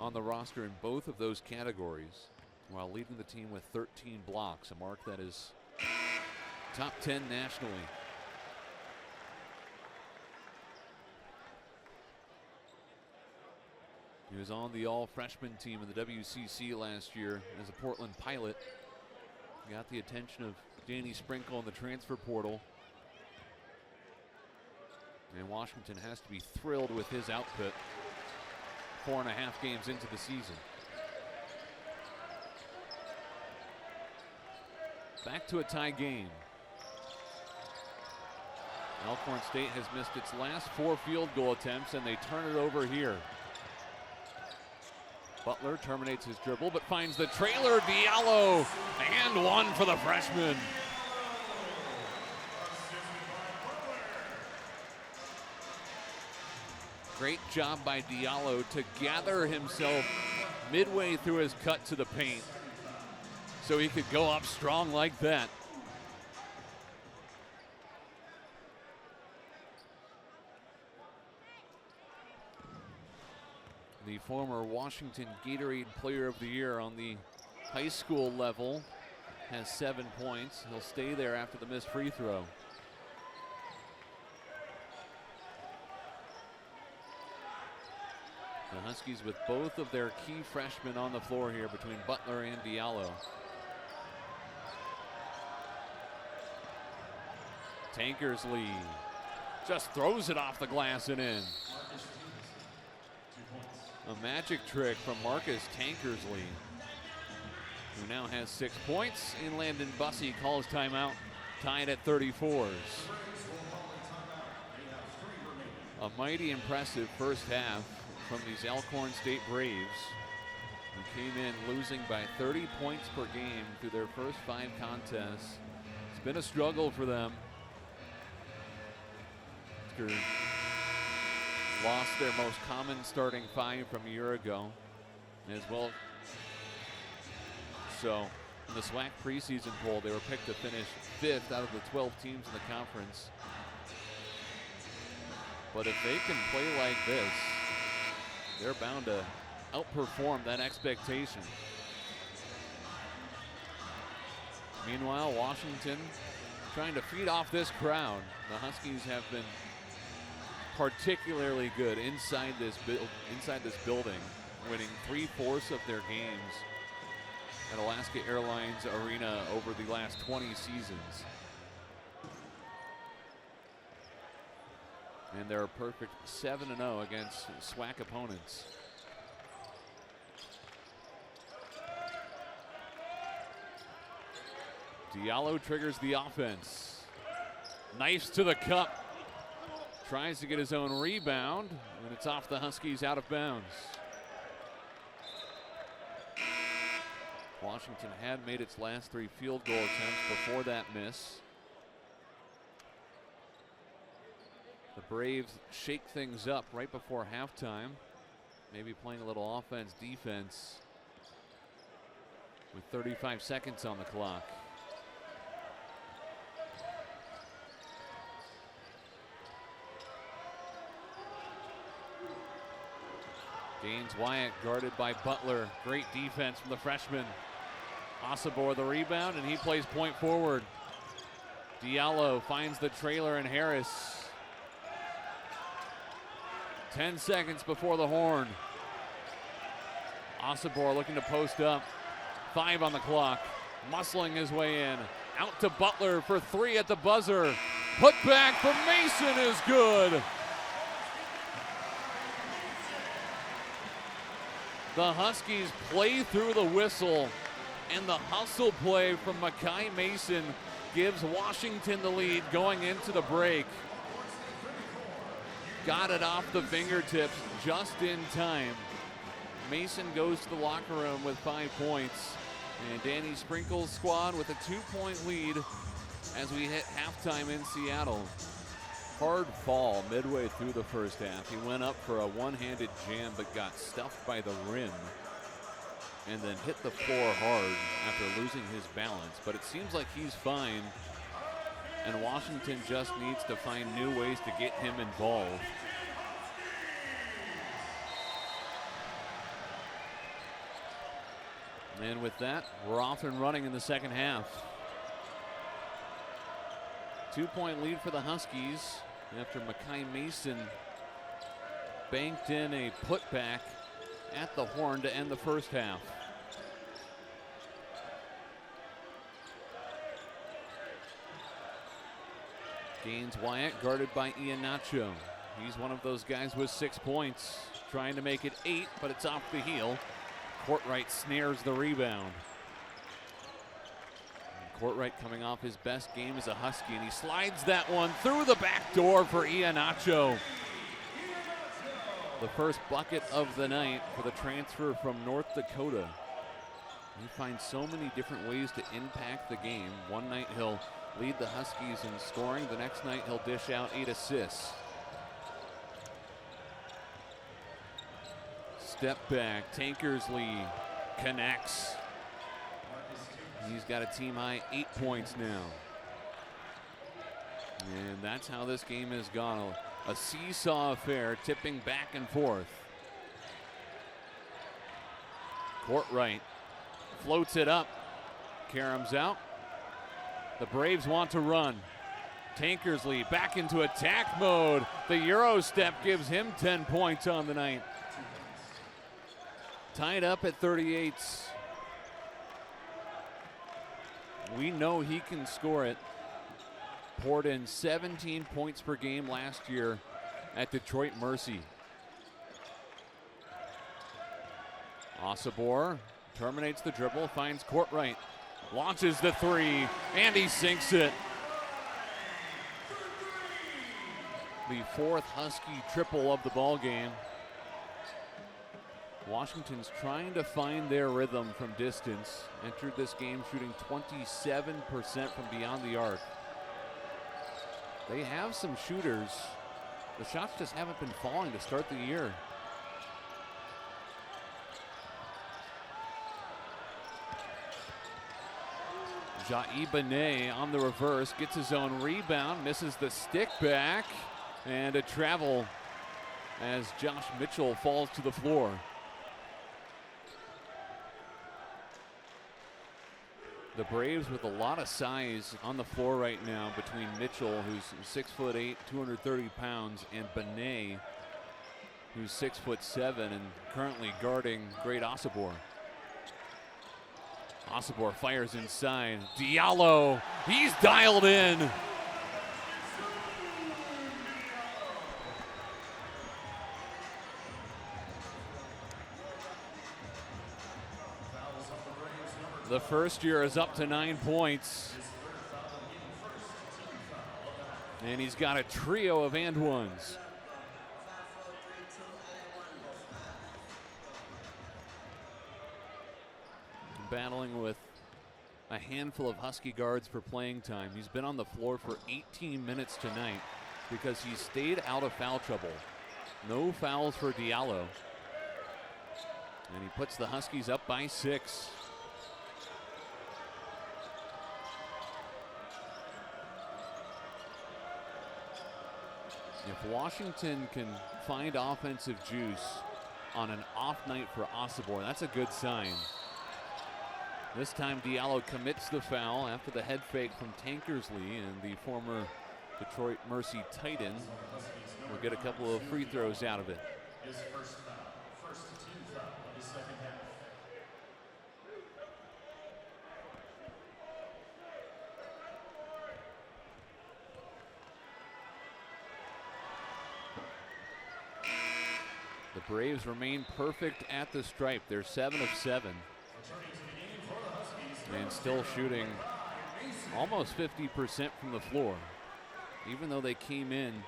on the roster in both of those categories, while leading the team with 13 blocks, a mark that is top 10 nationally. He was on the all-freshman team in the WCC last year as a Portland Pilot. Got the attention of Danny Sprinkle in the transfer portal. And Washington has to be thrilled with his output 4.5 games into the season. Back to a tie game. Alcorn State has missed its last 4 field goal attempts, and they turn it over here. Butler terminates his dribble, but finds the trailer. Diallo, and 1 for the freshman. Great job by Diallo to gather himself midway through his cut to the paint so he could go up strong like that. the former Washington Gatorade Player of the Year on the high school level, has 7 points. He'll stay there after the missed free throw. The Huskies with both of their key freshmen on the floor here between Butler and Diallo. Tankersley just throws it off the glass and in. A magic trick from Marcus Tankersley, who now has 6 points. And Landon Bussey calls timeout, tied at 34s. A mighty impressive first half from these Alcorn State Braves, who came in losing by 30 points per game through their first 5 contests. It's been a struggle for them. After lost their most common starting 5 from a year ago as well. So in the SWAC preseason poll, they were picked to finish 5th out of the 12 teams in the conference. But if they can play like this, they're bound to outperform that expectation. Meanwhile, Washington trying to feed off this crowd. The Huskies have been particularly good inside this building, winning 3/4 of their games at Alaska Airlines Arena over the last 20 seasons. And they're a perfect 7-0 against SWAC opponents. Diallo triggers the offense. Knifes to the cup. Tries to get his own rebound, and it's off the Huskies, out of bounds. Washington had made its last 3 field goal attempts before that miss. The Braves shake things up right before halftime. Maybe playing a little offense, defense with 35 seconds on the clock. Gaines Wyatt guarded by Butler. Great defense from the freshman. Osobor the rebound, and he plays point forward. Diallo finds the trailer and Harris. 10 seconds before the horn. Osobor looking to post up. 5 on the clock. Muscling his way in. Out to Butler for 3 at the buzzer. Put back from Mason is good. The Huskies play through the whistle, and the hustle play from Makai Mason gives Washington the lead going into the break. Got it off the fingertips just in time. Mason goes to the locker room with 5 points, and Danny Sprinkle's squad with a 2-point lead as we hit halftime in Seattle. Hard fall midway through the first half. He went up for a one-handed jam but got stuffed by the rim and then hit the floor hard after losing his balance. But it seems like he's fine, and Washington just needs to find new ways to get him involved. And with that, we're off and running in the second half. 2-point lead for the Huskies after Makai Mason banked in a putback at the horn to end the first half. Gaines Wyatt guarded by Iheanacho. He's one of those guys with 6 points, trying to make it 8, but it's off the heel. Courtwright snares the rebound. Courtwright coming off his best game as a Husky, and he slides that one through the back door for Iheanacho. The first bucket of the night for the transfer from North Dakota. He finds so many different ways to impact the game. One night he'll lead the Huskies in scoring. The next night he'll dish out 8 assists. Step back, Tankersley connects. He's got a team high 8 points now. And that's how this game has gone. A seesaw affair, tipping back and forth. Court right. Floats it up. Karam's out. The Braves want to run. Tankersley back into attack mode. The Euro step gives him 10 points on the night. Tied up at 38. We know he can score it. Poured in 17 points per game last year at Detroit Mercy. Osobor terminates the dribble, finds court right, launches the three, and he sinks it. The fourth Husky triple of the ball game. Washington's trying to find their rhythm from distance. Entered this game shooting 27% from beyond the arc. They have some shooters. The shots just haven't been falling to start the year. Jair Benet on the reverse, gets his own rebound, misses the stick back, and a travel as Josh Mitchell falls to the floor. The Braves with a lot of size on the floor right now between Mitchell, who's 6'8", 230 pounds, and Benet, who's 6'7", and currently guarding Great Osobor. Osobor fires inside. Diallo, he's dialed in. The first year is up to 9 points. And he's got a trio of and ones. Battling with a handful of Husky guards for playing time. He's been on the floor for 18 minutes tonight because he stayed out of foul trouble. No fouls for Diallo. And he puts the Huskies up by 6. If Washington can find offensive juice on an off night for Osobor, that's a good sign. This time Diallo commits the foul after the head fake from Tankersley, and the former Detroit Mercy Titan will get a couple of free throws out of it. His first foul, first team foul of the second half. The Braves remain perfect at the stripe. They're 7 of 7. And still shooting almost 50% from the floor. Even though they came in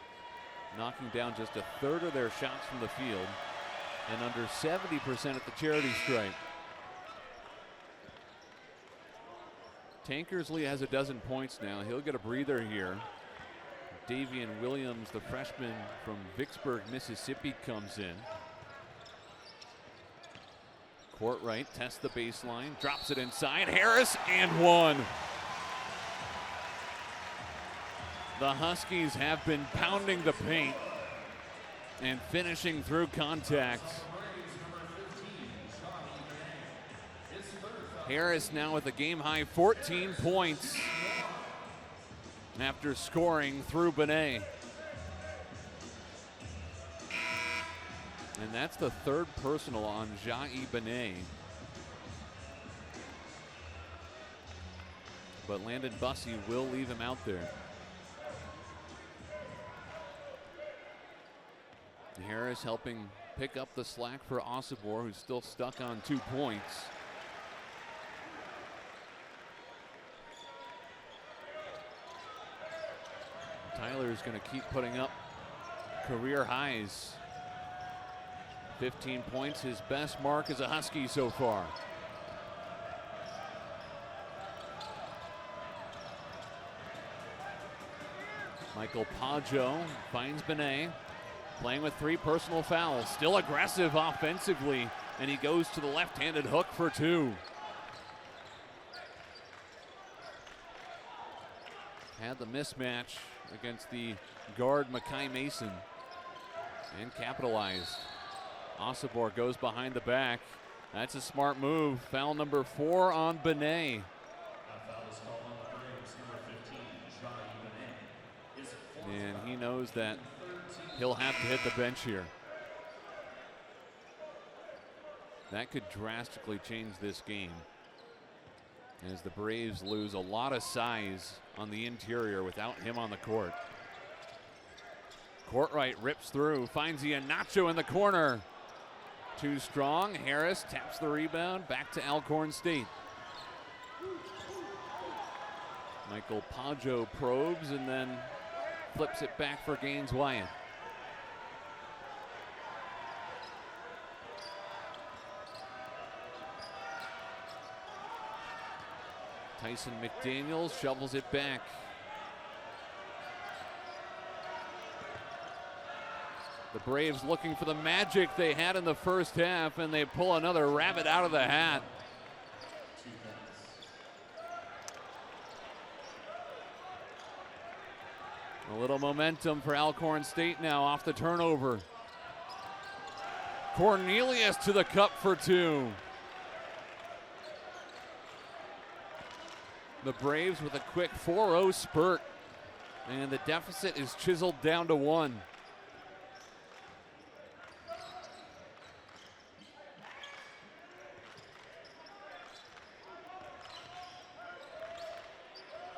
knocking down just a third of their shots from the field and under 70% at the charity stripe. Tankersley has a dozen points now. He'll get a breather here. Davian Williams, the freshman from Vicksburg, Mississippi, comes in. Court right, tests the baseline, drops it inside. Harris, and one. The Huskies have been pounding the paint and finishing through contact. Harris now with a game-high 14 points after scoring through Benet. And that's the third personal on Jair Benet. But Landon Bussey will leave him out there. Harris helping pick up the slack for Osobor, who's still stuck on 2 points. Tyler's going to keep putting up career highs. 15 points, his best mark as a Husky so far. Michael Paggio finds Benet, playing with 3 personal fouls, still aggressive offensively, and he goes to the left-handed hook for 2. Had the mismatch against the guard Makai Mason and capitalized. Osobor goes behind the back, That's a smart move. Foul number 4 on Benet. And he knows that he'll have to hit the bench here. That could drastically change this game, as the Braves lose a lot of size on the interior without him on the court. Courtright rips through, finds Iheanacho in the corner. Too strong. Harris taps the rebound, back to Alcorn State. Michael Paggio probes and then flips it back for Gaines Wyatt. Tyson McDaniels shovels it back. The Braves looking for the magic they had in the first half, and they pull another rabbit out of the hat. A little momentum for Alcorn State now off the turnover. Cornelius to the cup for 2. The Braves with a quick 4-0 spurt, and the deficit is chiseled down to 1.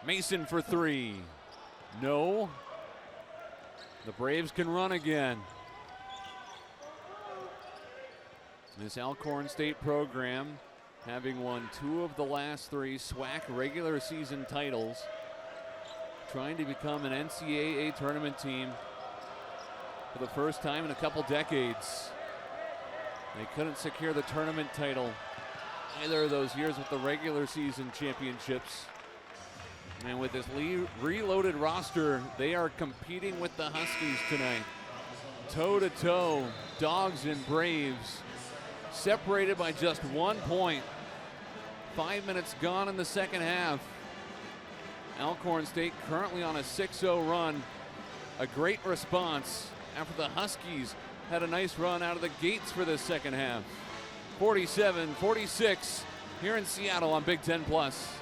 Mason for 3. No. The Braves can run again. This Alcorn State program, having won 2 of the last 3 SWAC regular season titles, trying to become an NCAA tournament team for the first time in a couple decades. They couldn't secure the tournament title either of those years with the regular season championships. And with this reloaded roster, they are competing with the Huskies tonight. Toe-to-toe, Dogs and Braves, separated by just 1 point. 5 minutes gone in the second half. Alcorn State currently on a 6-0 run. A great response after the Huskies had a nice run out of the gates for this second half. 47-46 here in Seattle on Big Ten Plus.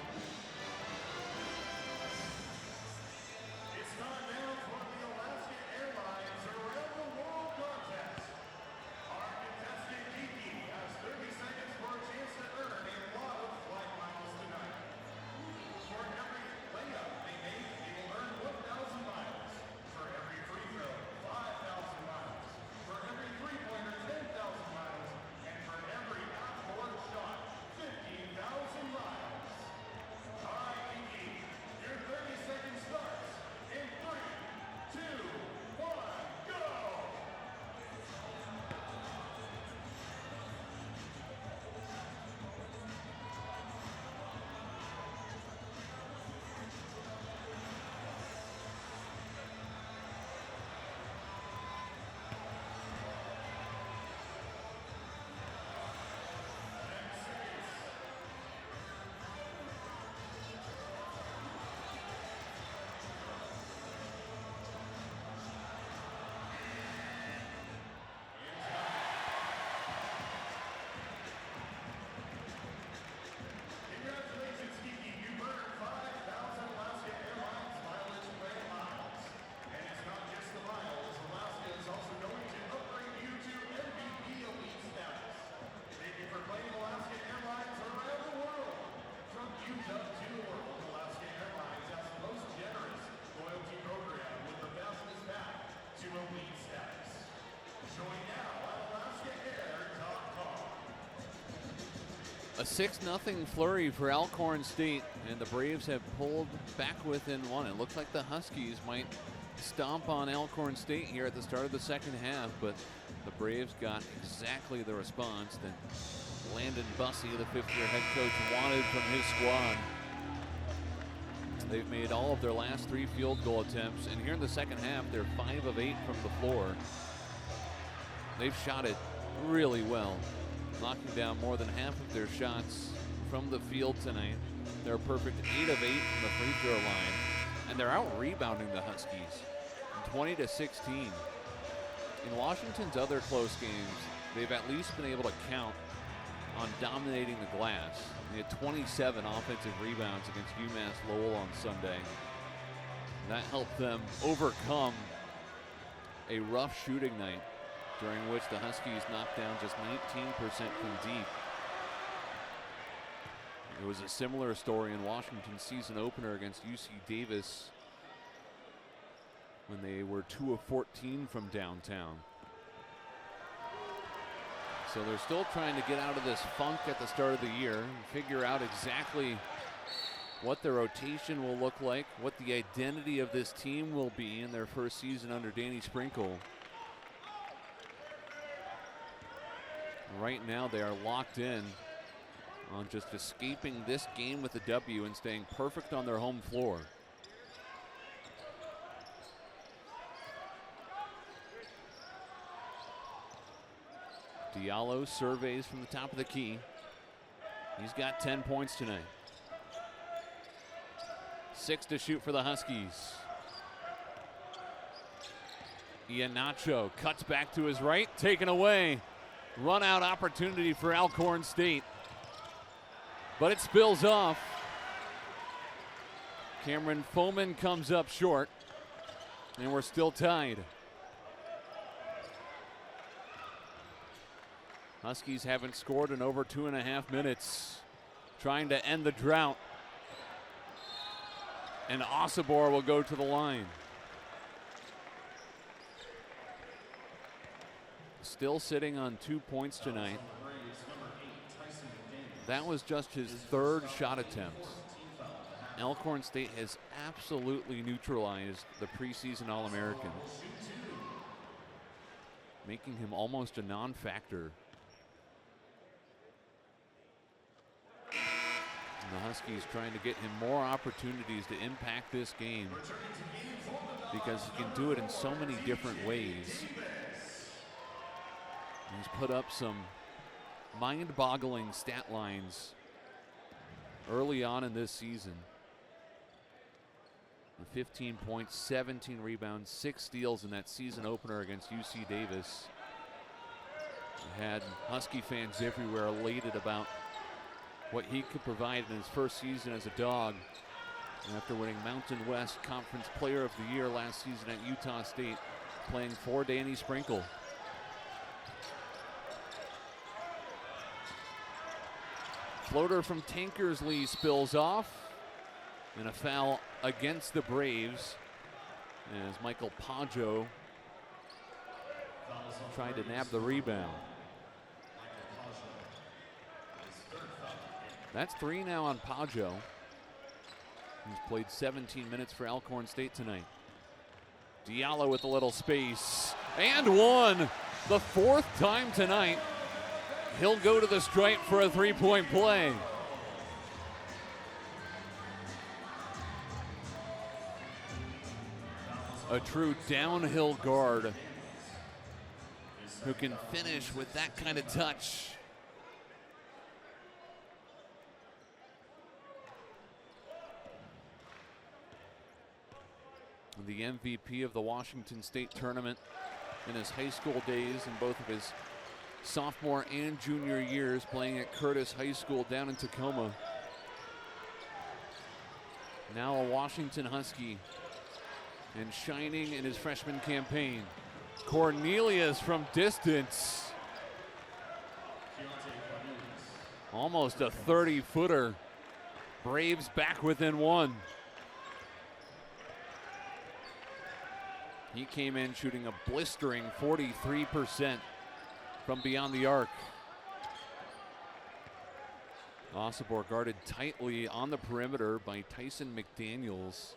A 6-0 flurry for Alcorn State, and the Braves have pulled back within 1. It looks like the Huskies might stomp on Alcorn State here at the start of the second half, but the Braves got exactly the response that Landon Bussey, the 5th-year head coach, wanted from his squad. They've made all of their last 3 field goal attempts, and here in the second half, they're 5 of 8 from the floor. They've shot it really well, knocking down more than half of their shots from the field tonight. They're a perfect 8 of 8 from the free throw line, and they're out rebounding the Huskies 20-16. In Washington's other close games, they've at least been able to count on dominating the glass. They had 27 offensive rebounds against UMass Lowell on Sunday. That helped them overcome a rough shooting night during which the Huskies knocked down just 19% from deep. It was a similar story in Washington's season opener against UC Davis when they were 2 of 14 from downtown. So they're still trying to get out of this funk at the start of the year and figure out exactly what their rotation will look like, what the identity of this team will be in their first season under Danny Sprinkle. Right now they are locked in on just escaping this game with a W and staying perfect on their home floor. Diallo surveys from the top of the key. He's got 10 points tonight. 6 to shoot for the Huskies. Iheanacho cuts back to his right, taken away. Run out opportunity for Alcorn State. But it spills off. Cameron Foman comes up short, and we're still tied. Huskies haven't scored in over 2.5 minutes, trying to end the drought. And Osobor will go to the line. Still sitting on 2 points tonight. That was just his 3rd shot attempt. Alcorn State has absolutely neutralized the preseason All-American, making him almost a non-factor. And the Huskies trying to get him more opportunities to impact this game because he can do it in so many different ways. He's put up some mind-boggling stat lines early on in this season. 15 points, 17 rebounds, 6 steals in that season opener against UC Davis. He had Husky fans everywhere elated about what he could provide in his first season as a Dog. And after winning Mountain West Conference Player of the Year last season at Utah State, playing for Danny Sprinkle. Floater from Tankersley spills off, and a foul against the Braves as Michael Pajo tried to nab the rebound. That's 3 now on Pajo, who's played 17 minutes for Alcorn State tonight. Diallo with a little space, and 1. The 4th time tonight. He'll go to the stripe for a 3-point play. A true downhill guard who can finish with that kind of touch. The MVP of the Washington State tournament in his high school days in both of his sophomore and junior years, playing at Curtis High School down in Tacoma. Now a Washington Husky and shining in his freshman campaign. Cornelius from distance. Almost a 30-footer. Braves back within 1. He came in shooting a blistering 43% from beyond the arc. Osobor guarded tightly on the perimeter by Tyson McDaniels.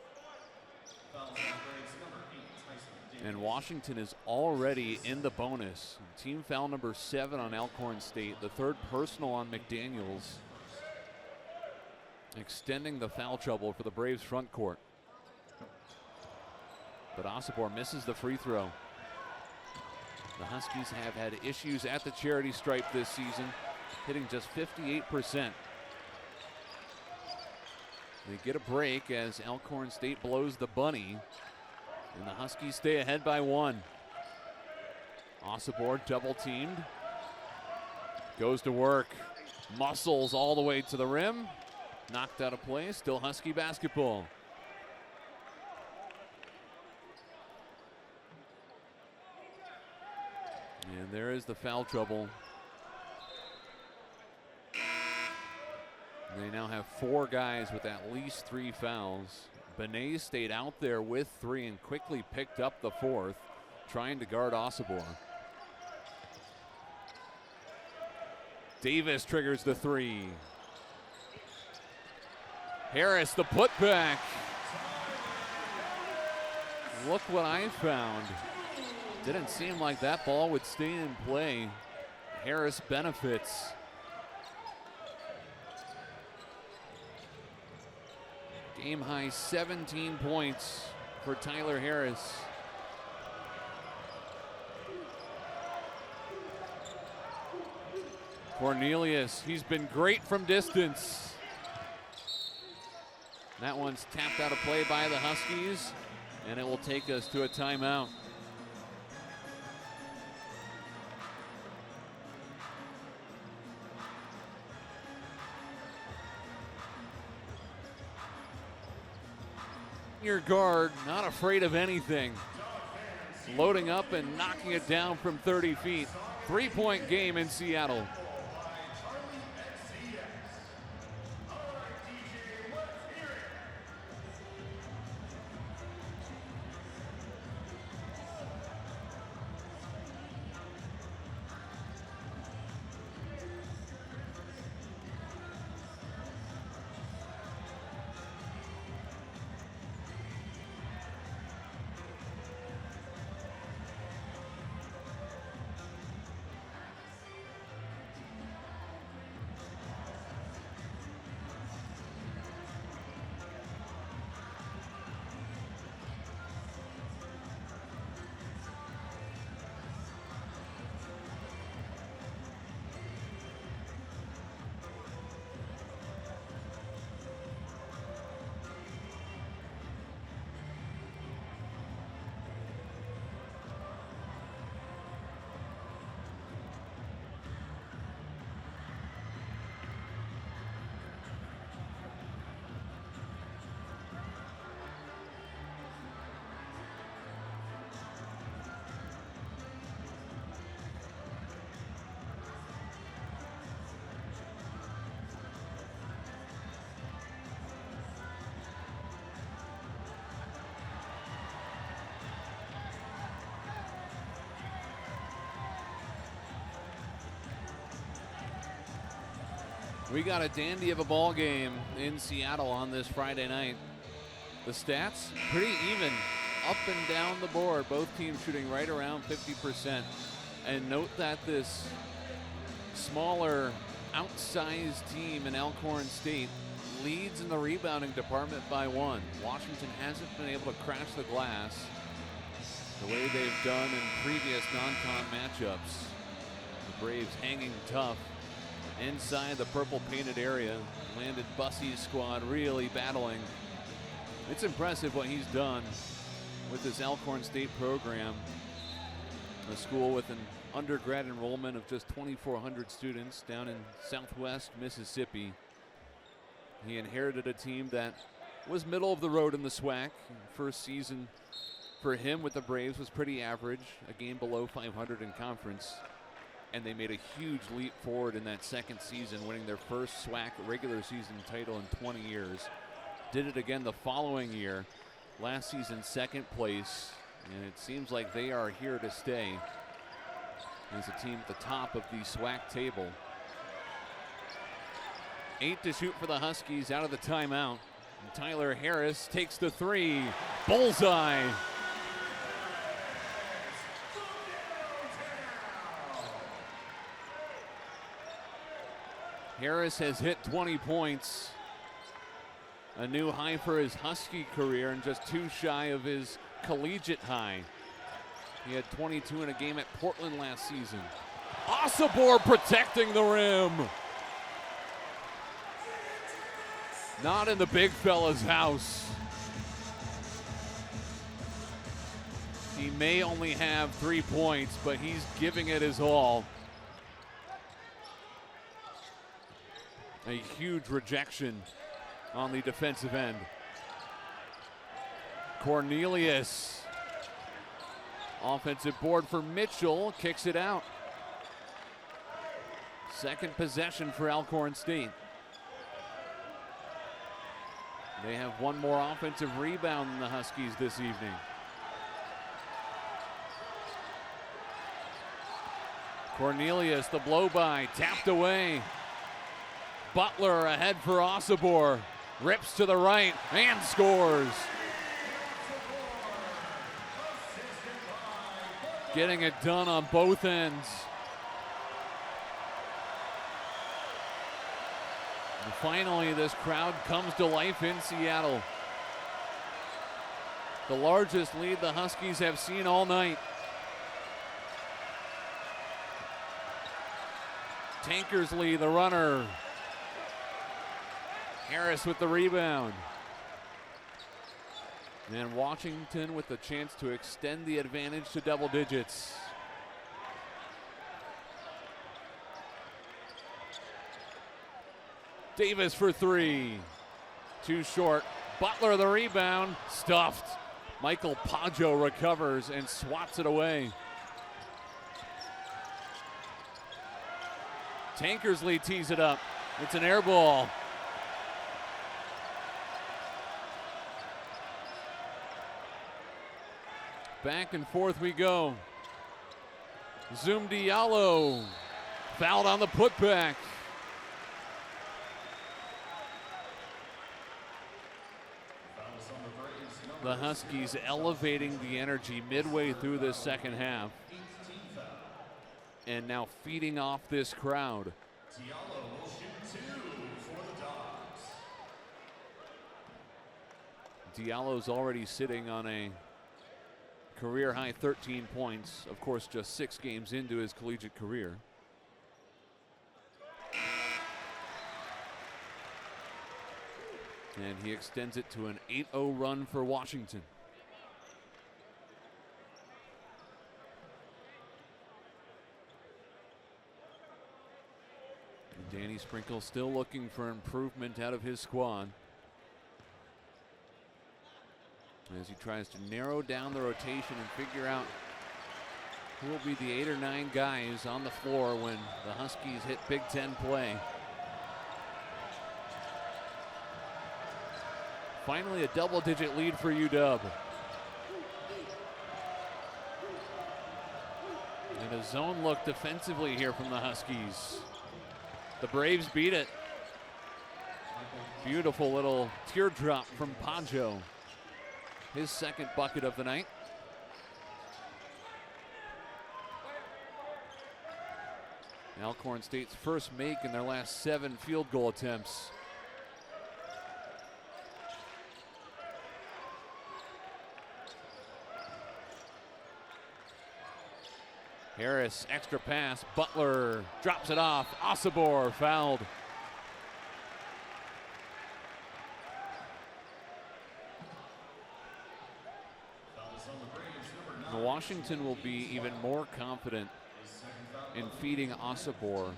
And Washington is already in the bonus. Team foul number 7 on Alcorn State, the 3rd personal on McDaniels, extending the foul trouble for the Braves front court. But Osobor misses the free throw. The Huskies have had issues at the charity stripe this season, hitting just 58%. They get a break as Alcorn State blows the bunny, and the Huskies stay ahead by 1. Osobor double teamed, goes to work, Muscles all the way to the rim. Knocked out of play. Still Husky basketball. And there is the foul trouble. They now have 4 guys with at least 3 fouls. Benet stayed out there with 3 and quickly picked up the 4th, trying to guard Osobor. Davis triggers the 3. Harris, the putback. Look what I found. Didn't seem like that ball would stay in play. Harris benefits. Game high 17 points for Tyler Harris. Cornelius, he's been great from distance. That one's tapped out of play by the Huskies, and it will take us to a timeout. Your guard, not afraid of anything. Loading up and knocking it down from 30 feet. 3-point game in Seattle. We got a dandy of a ball game in Seattle on this Friday night. The stats, pretty even, up and down the board. Both teams shooting right around 50%. And note that this smaller, outsized team in Alcorn State leads in the rebounding department by 1. Washington hasn't been able to crash the glass the way they've done in previous non-con matchups. The Braves hanging tough inside the purple painted area. Landon Bussey's squad really battling. It's impressive what he's done with this Alcorn State program. A school with an undergrad enrollment of just 2,400 students down in southwest Mississippi. He inherited a team that was middle of the road in the SWAC. First season for him with the Braves was pretty average, a game below 500 in conference. And they made a huge leap forward in that second season, winning their first SWAC regular season title in 20 years. Did it again the following year. Last season, second place. And it seems like they are here to stay as a team at the top of the SWAC table. 8 to shoot for the Huskies out of the timeout. And Tyler Harris takes the 3. Bullseye. Harris has hit 20 points. A new high for his Husky career and just 2 shy of his collegiate high. He had 22 in a game at Portland last season. Osobor protecting the rim. Not in the big fella's house. He may only have 3 points, but he's giving it his all. A huge rejection on the defensive end. Cornelius. Offensive board for Mitchell, kicks it out. Second possession for Alcorn State. They have one more offensive rebound than the Huskies this evening. Cornelius, the blow by, tapped away. Butler ahead for Osobor. Rips to the right and scores. Getting it done on both ends. And finally, this crowd comes to life in Seattle. The largest lead the Huskies have seen all night. Tankersley, the runner. Harris with the rebound. And Washington with the chance to extend the advantage to double digits. Davis for three. Too short. Butler the rebound. Stuffed. Michael Paggio recovers and swats it away. Tankersley tees it up. It's an air ball. Back and forth we go. Zoom Diallo. Fouled on the putback. The Huskies elevating the energy midway through this second half. And now feeding off this crowd. Diallo will shoot 2 for the Dogs. Diallo's already sitting on a career high 13 points. Of course, just 6 games into his collegiate career. And he extends it to an 8-0 run for Washington. And Danny Sprinkle still looking for improvement out of his squad, as he tries to narrow down the rotation and figure out who will be the 8 or 9 guys on the floor when the Huskies hit Big Ten play. Finally, a double-digit lead for UW. And a zone look defensively here from the Huskies. The Braves beat it. Beautiful little teardrop from Paggio. His second bucket of the night. Alcorn State's first make in their last 7 field goal attempts. Harris, extra pass. Butler drops it off. Osobor fouled. Washington will be even more confident in feeding Osobor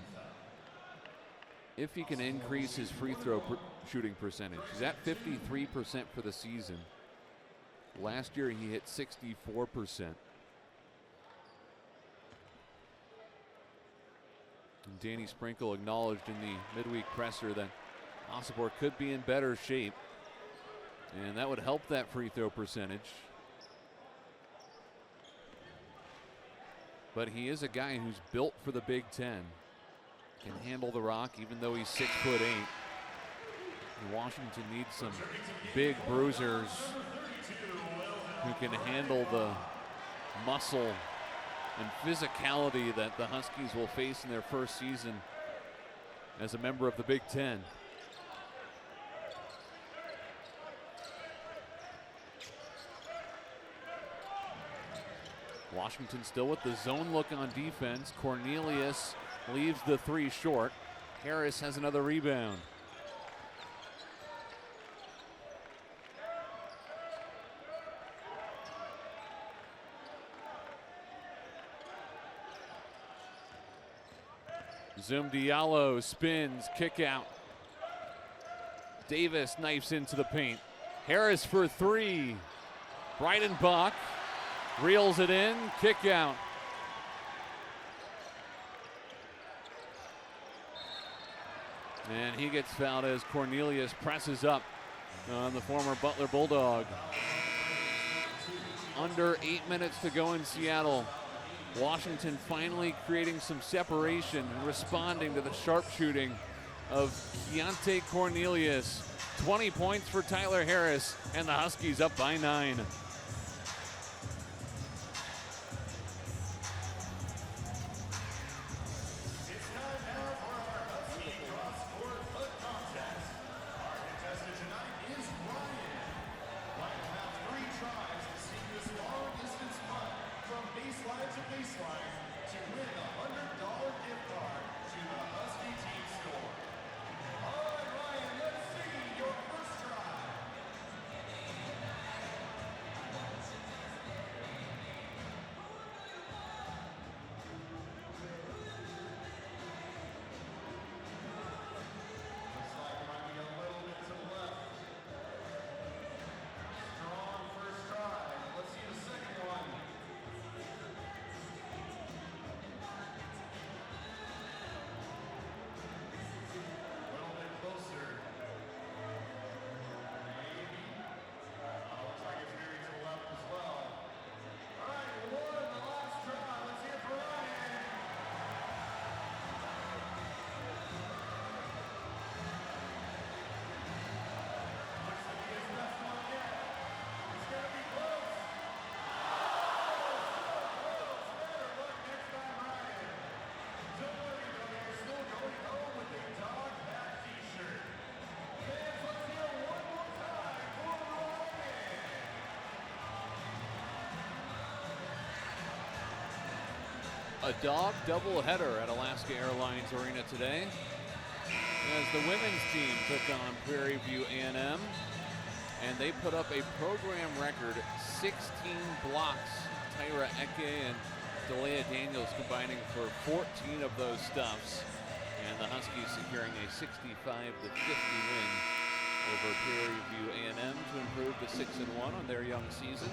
if he can increase his free throw shooting percentage. He's at 53% for the season. Last year he hit 64%. And Danny Sprinkle acknowledged in the midweek presser that Osobor could be in better shape, and that would help that free throw percentage. But he is a guy who's built for the Big Ten. Can handle the rock even though he's 6'8". And Washington needs some big bruisers who can handle the muscle and physicality that the Huskies will face in their first season as a member of the Big Ten. Washington still with the zone look on defense. Cornelius leaves the 3 short. Harris has another rebound. Zoom Diallo spins, kick out. Davis knifes into the paint. Harris for three. Breidenbach reels it in, kick out. And he gets fouled as Cornelius presses up on the former Butler Bulldog. Under 8 minutes to go in Seattle. Washington finally creating some separation, responding to the sharpshooting of Keontae Cornelius. 20 points for Tyler Harris, and the Huskies up by 9. A dog doubleheader at Alaska Airlines Arena today as the women's team took on Prairie View A&M, and they put up a program record 16 blocks. Tyra Eke and Delia Daniels combining for 14 of those stuffs, and the Huskies securing a 65-50 win over Prairie View A&M to improve to 6-1 on their young season.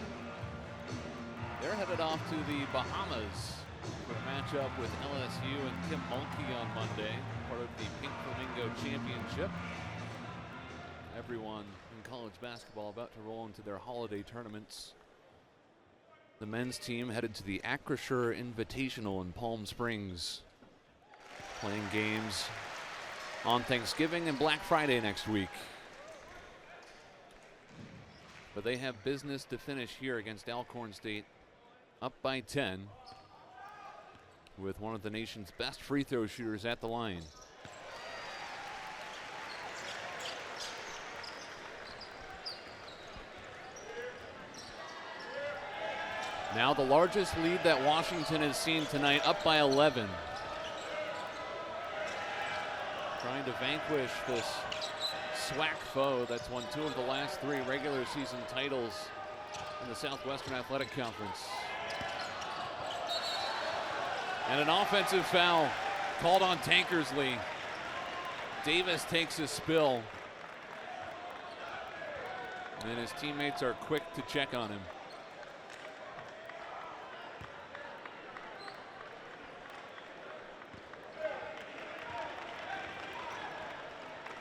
They're headed off to the Bahamas for a matchup with LSU and Kim Mulkey on Monday, part of the Pink Flamingo Championship. Everyone in college basketball about to roll into their holiday tournaments. The men's team headed to the Acrisure Invitational in Palm Springs, playing games on Thanksgiving and Black Friday next week. But they have business to finish here against Alcorn State, up by 10. With one of the nation's best free throw shooters at the line. Now the largest lead that Washington has seen tonight, up by 11. Trying to vanquish this SWAC foe that's won 2 of the last 3 regular season titles in the Southwestern Athletic Conference. And an offensive foul called on Tankersley. Davis takes a spill. And his teammates are quick to check on him.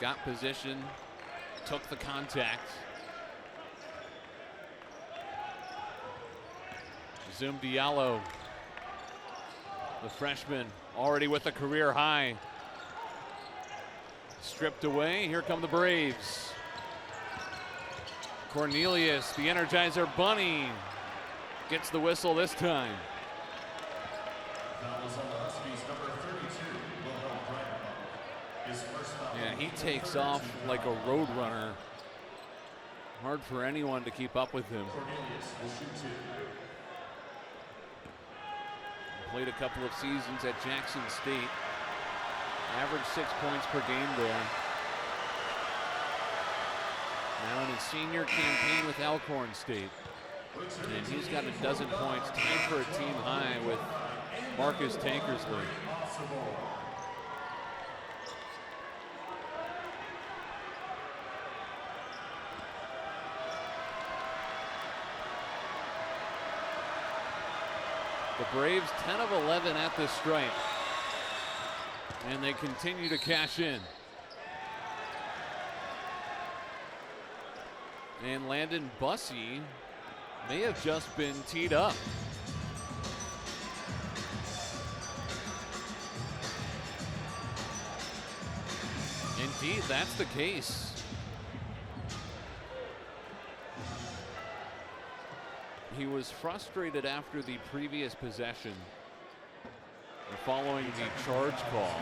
Got position, took the contact. Zoom Diallo, the freshman, already with a career high. Stripped away, here come the Braves. Cornelius, the Energizer Bunny, gets the whistle this time. Yeah, he takes off like a road runner. Hard for anyone to keep up with him. Played a couple of seasons at Jackson State. Averaged 6 points per game there. Now in his senior campaign with Alcorn State. And he's got a dozen points, tied for a team high with Marcus Tankersley. The Braves 10 of 11 at this stripe, and they continue to cash in. And Landon Bussey may have just been teed up. Indeed, that's the case. He was frustrated after the previous possession following the charge call.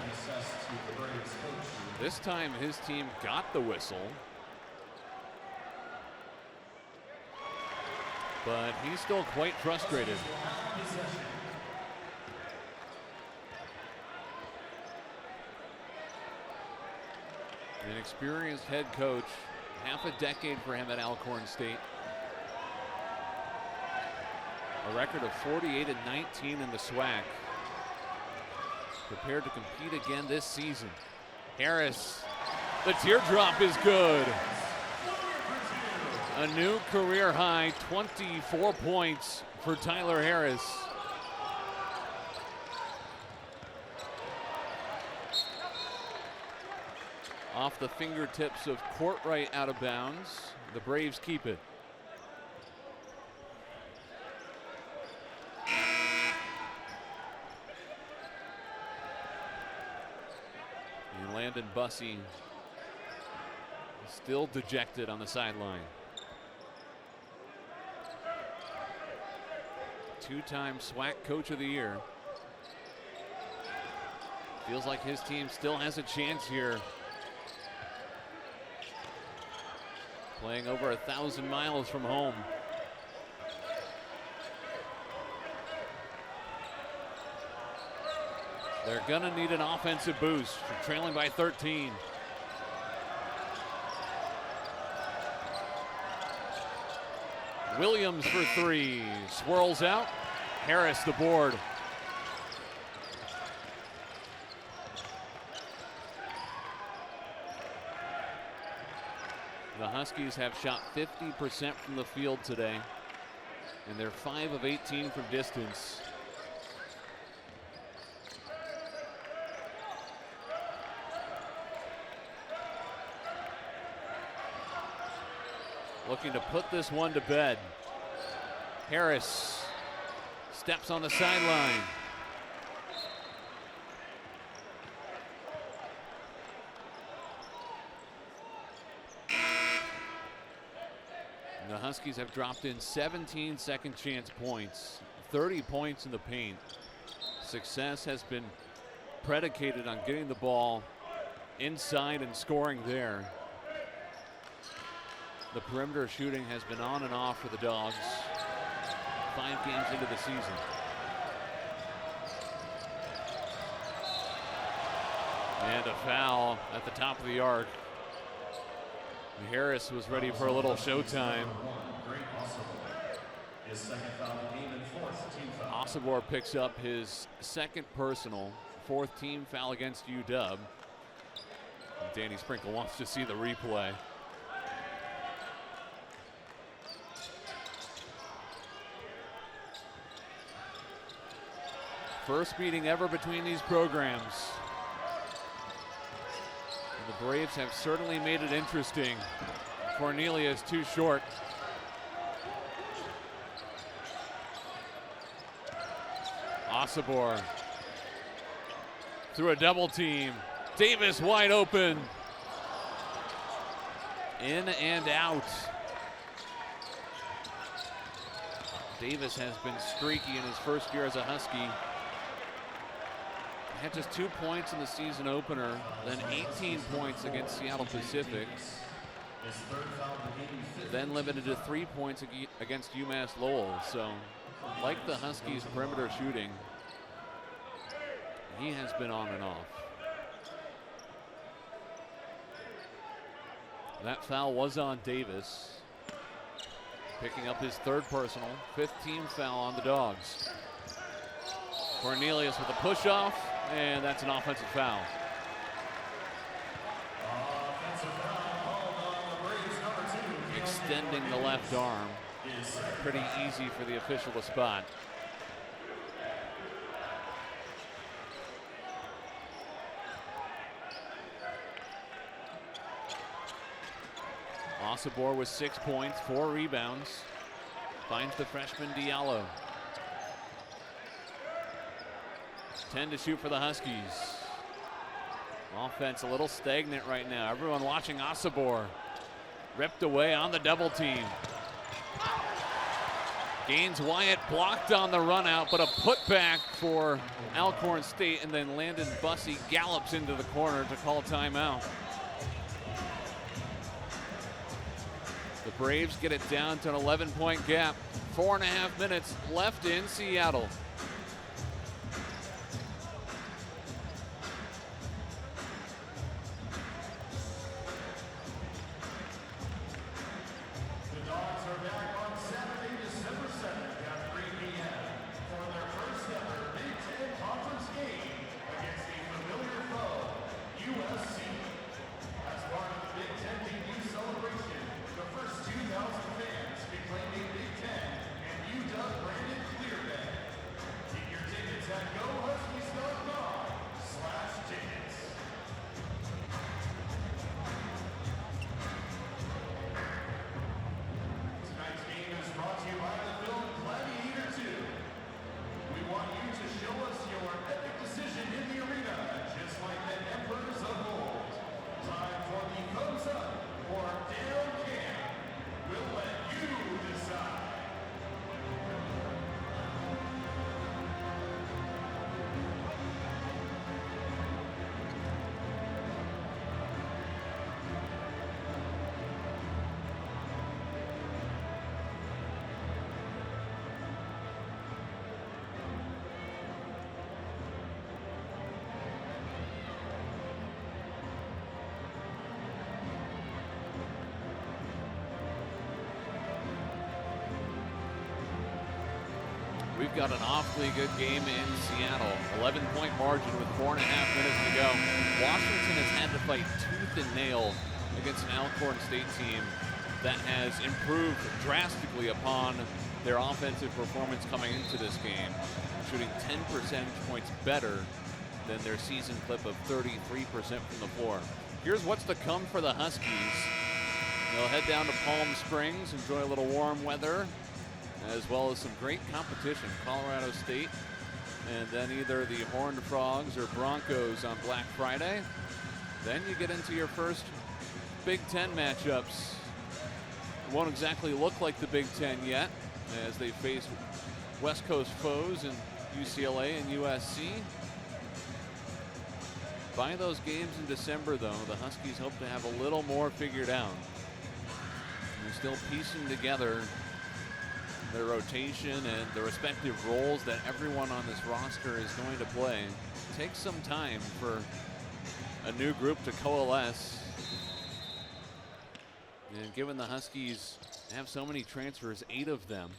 This time his team got the whistle, but he's still quite frustrated. An experienced head coach, half a decade for him at Alcorn State. A record of 48-19 in the SWAC. Prepared to compete again this season. Harris, the teardrop is good. A new career high, 24 points for Tyler Harris. Off the fingertips of Courtright out of bounds. The Braves keep it. And Landon Bussey still dejected on the sideline. Two-time SWAC Coach of the Year. Feels like his team still has a chance here. Playing over 1,000 miles from home. They're gonna need an offensive boost, trailing by 13. Williams for three, swirls out. Harris the board. The Huskies have shot 50% from the field today, and they're 5 of 18 from distance. Looking to put this one to bed. Harris steps on the sideline. The Huskies have dropped in 17 second chance points, 30 points in the paint. Success has been predicated on getting the ball inside and scoring there. The perimeter shooting has been on and off for the Dogs 5 games into the season. And a foul at the top of the arc. Harris was ready for a little showtime. Osobor picks up his second personal, 4th team foul against UW. Danny Sprinkle wants to see the replay. First meeting ever between these programs. And the Braves have certainly made it interesting. Cornelius too short. Osobor through a double team. Davis wide open. In and out. Davis has been streaky in his first year as a Husky. Had just 2 points in the season opener, then 18 points against Seattle Pacific. Then limited to 3 points against UMass Lowell. So, like the Huskies' perimeter shooting, he has been on and off. That foul was on Davis, picking up his 3rd personal, 5th team foul on the Dogs. Cornelius with a push-off, and that's an offensive foul. Extending the left arm. Pretty easy for the official to spot. Osobor with 6 points, 4 rebounds. Finds the freshman Diallo. 10 to shoot for the Huskies. Offense a little stagnant right now. Everyone watching Osobor. Ripped away on the double team. Gaines Wyatt blocked on the run out, but a putback for Alcorn State, and then Landon Bussey gallops into the corner to call timeout. The Braves get it down to an 11-point gap. 4.5 minutes left in Seattle. We've got an awfully good game in Seattle. 11-point margin with 4.5 minutes to go. Washington has had to fight tooth and nail against an Alcorn State team that has improved drastically upon their offensive performance coming into this game, shooting 10 percentage points better than their season clip of 33% from the floor. Here's what's to come for the Huskies. They'll head down to Palm Springs, enjoy a little warm weather, as well as some great competition. Colorado State, and then either the Horned Frogs or Broncos on Black Friday. Then you get into your first Big Ten matchups. It won't exactly look like the Big Ten yet, as they face West Coast foes in UCLA and USC. By those games in December, though, the Huskies hope to have a little more figured out. They're still piecing together their rotation and the respective roles that everyone on this roster is going to play. It takes some time for a new group to coalesce. And given the Huskies have so many transfers, 8 of them,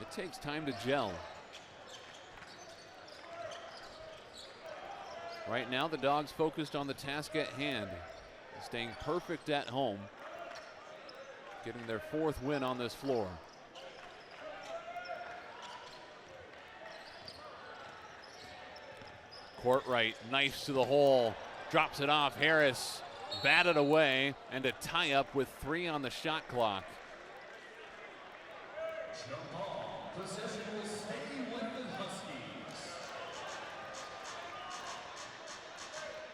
it takes time to gel. Right now, the Dogs focused on the task at hand, staying perfect at home, getting their 4th win on this floor. Courtright, knifes to the hole, drops it off. Harris batted away, and a tie-up with 3 on the shot clock. Possession will stay with the Huskies.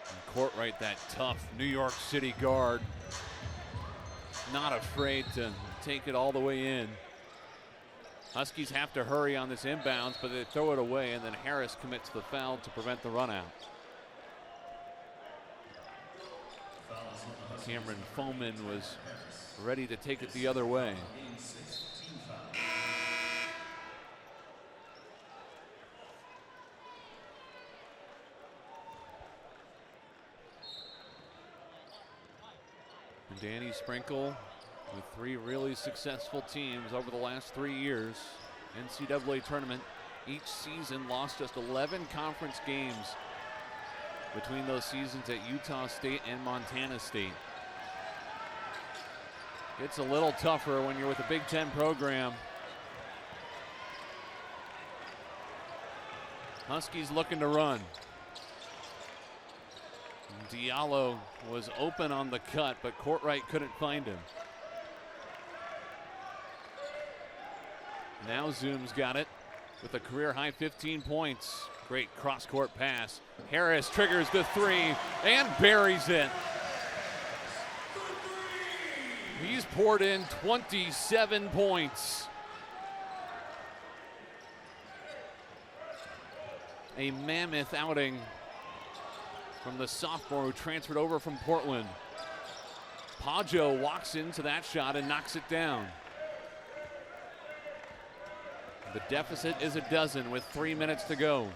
And Courtright, that tough New York City guard, not afraid to take it all the way in. Huskies have to hurry on this inbounds, but they throw it away, and then Harris commits the foul to prevent the run out. Cameron Foman was ready to take it the other way. And Danny Sprinkle, with 3 really successful teams over the last 3 years, NCAA tournament, each season lost just 11 conference games between those seasons at Utah State and Montana State. It's a little tougher when you're with a Big Ten program. Huskies looking to run. Diallo was open on the cut, but Courtright couldn't find him. Now Zoom's got it with a career-high 15 points. Great cross-court pass. Harris triggers the three and buries it. He's poured in 27 points. A mammoth outing from the sophomore who transferred over from Portland. Pajo walks into that shot and knocks it down. The deficit is a dozen with 3 minutes to go.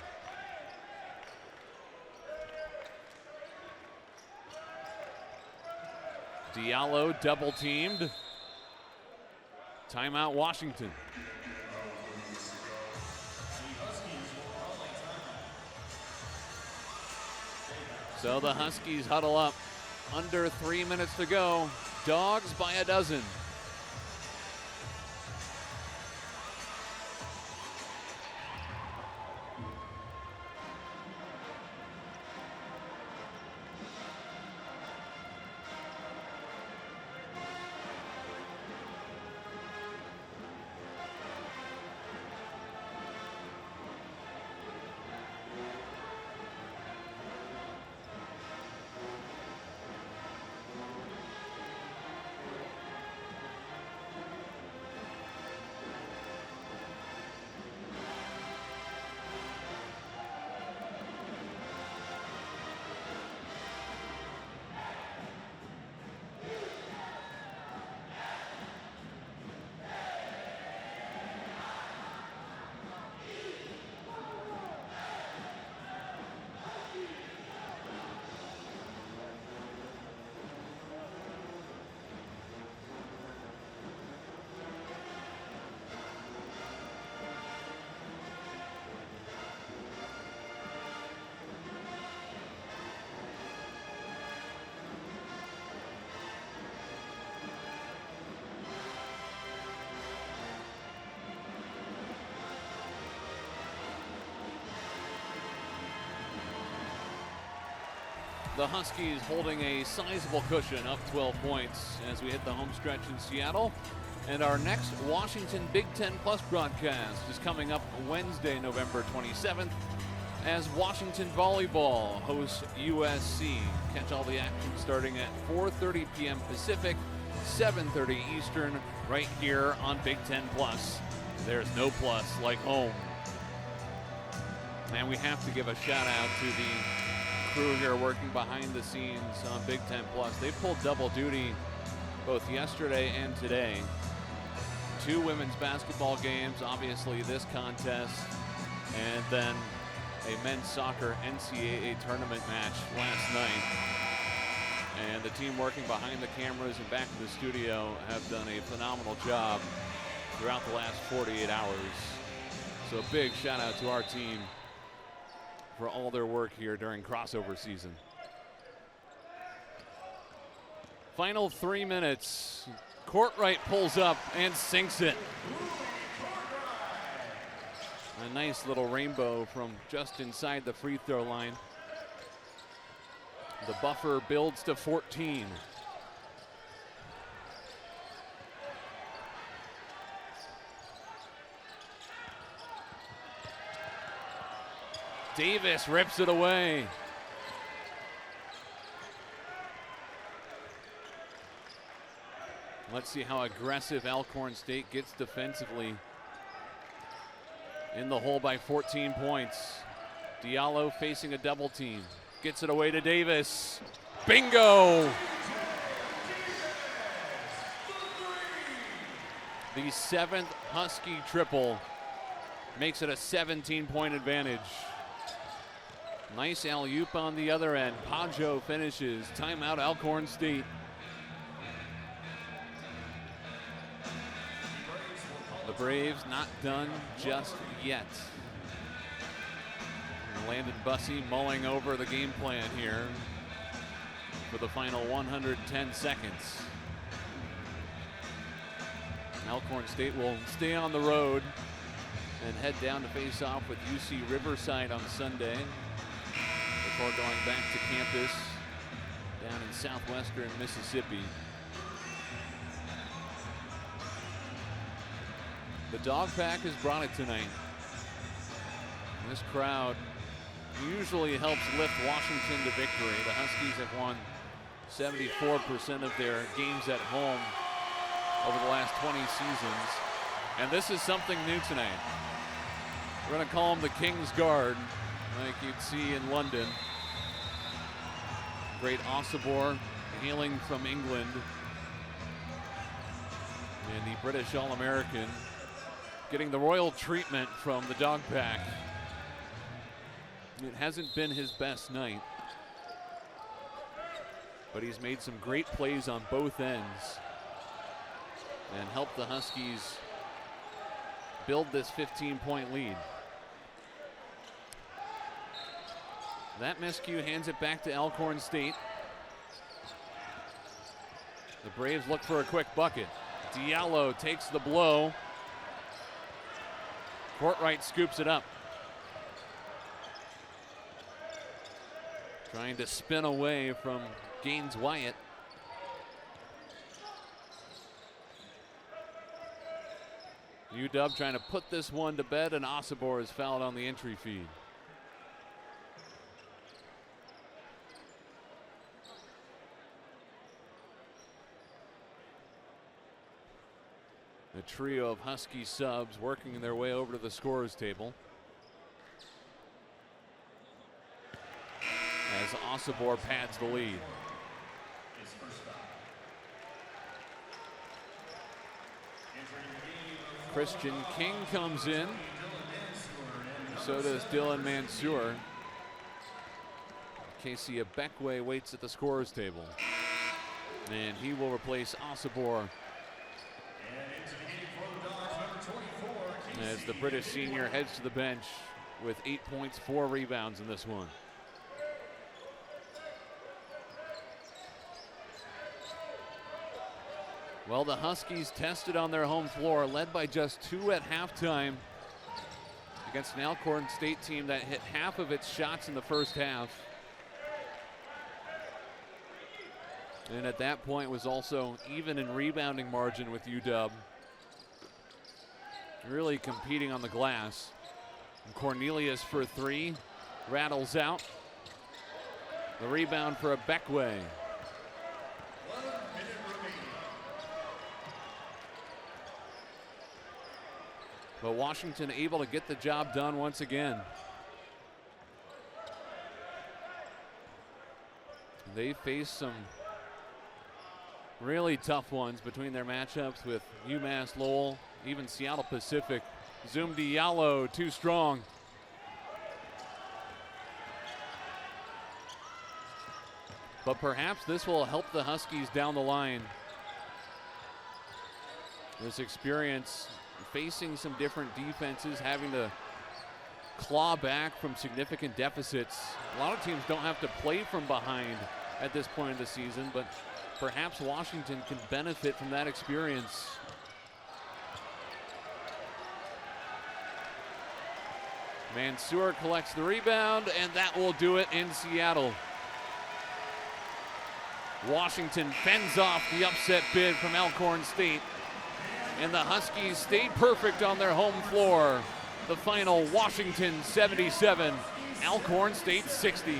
Diallo double teamed. Timeout Washington. So the Huskies huddle up. Under 3 minutes to go. Dogs by a dozen. The Huskies holding a sizable cushion, up 12 points as we hit the home stretch in Seattle. And our next Washington Big Ten Plus broadcast is coming up Wednesday, November 27th, as Washington Volleyball hosts USC. Catch all the action starting at 4:30 p.m. Pacific, 7:30 Eastern, right here on Big Ten Plus. There's no plus like home. And we have to give a shout out to the crew here working behind the scenes on Big Ten Plus. They pulled double duty both yesterday and today. 2 women's basketball games, obviously this contest, and then a men's soccer NCAA tournament match last night. And the team working behind the cameras and back in the studio have done a phenomenal job throughout the last 48 hours. So a big shout out to our team for all their work here during crossover season. Final 3 minutes. Courtright pulls up and sinks it. A nice little rainbow from just inside the free throw line. The buffer builds to 14. Davis rips it away. Let's see how aggressive Alcorn State gets defensively. In the hole by 14 points. Diallo facing a double team. Gets it away to Davis. Bingo! The 7th Husky triple makes it a 17-point advantage. Nice alley-oop on the other end. Pajo finishes. Timeout Alcorn State. The Braves not done just yet. And Landon Bussey mulling over the game plan here for the final 110 seconds. Alcorn State will stay on the road and head down to face off with UC Riverside on Sunday before going back to campus down in southwestern Mississippi. The Dog Pack has brought it tonight. And this crowd usually helps lift Washington to victory. The Huskies have won 74% of their games at home over the last 20 seasons. And this is something new tonight. We're going to call them the King's Guard, like you'd see in London. Great Ossibor, hailing from England. And the British All-American getting the royal treatment from the Dog Pack. It hasn't been his best night, but he's made some great plays on both ends and helped the Huskies build this 15-point lead. That miscue hands it back to Alcorn State. The Braves look for a quick bucket. Diallo takes the blow. Courtwright scoops it up. Trying to spin away from Gaines Wyatt. UW trying to put this one to bed, and Ossibor is fouled on the entry feed. A trio of Husky subs working their way over to the scorer's table. As Ossibor pads the lead. Christian King comes in. So does Dylan Mansour. Casey Abekwe waits at the scorer's table. And he will replace Ossibor as the British senior heads to the bench with 8 points, 4 rebounds in this one. Well, the Huskies tested on their home floor, led by just 2 at halftime against an Alcorn State team that hit half of its shots in the first half. And at that point was also even in rebounding margin with UW. Really competing on the glass. And Cornelius for 3, rattles out. The rebound for Abekwe. But Washington able to get the job done once again. They face some really tough ones between their matchups with UMass Lowell, even Seattle Pacific. Zoom Diallo, too strong. But perhaps this will help the Huskies down the line. This experience facing some different defenses, having to claw back from significant deficits. A lot of teams don't have to play from behind at this point of the season, but perhaps Washington can benefit from that experience. Mansour collects the rebound, and that will do it in Seattle. Washington fends off the upset bid from Alcorn State, and the Huskies stayed perfect on their home floor. The final, Washington 77, Alcorn State 60.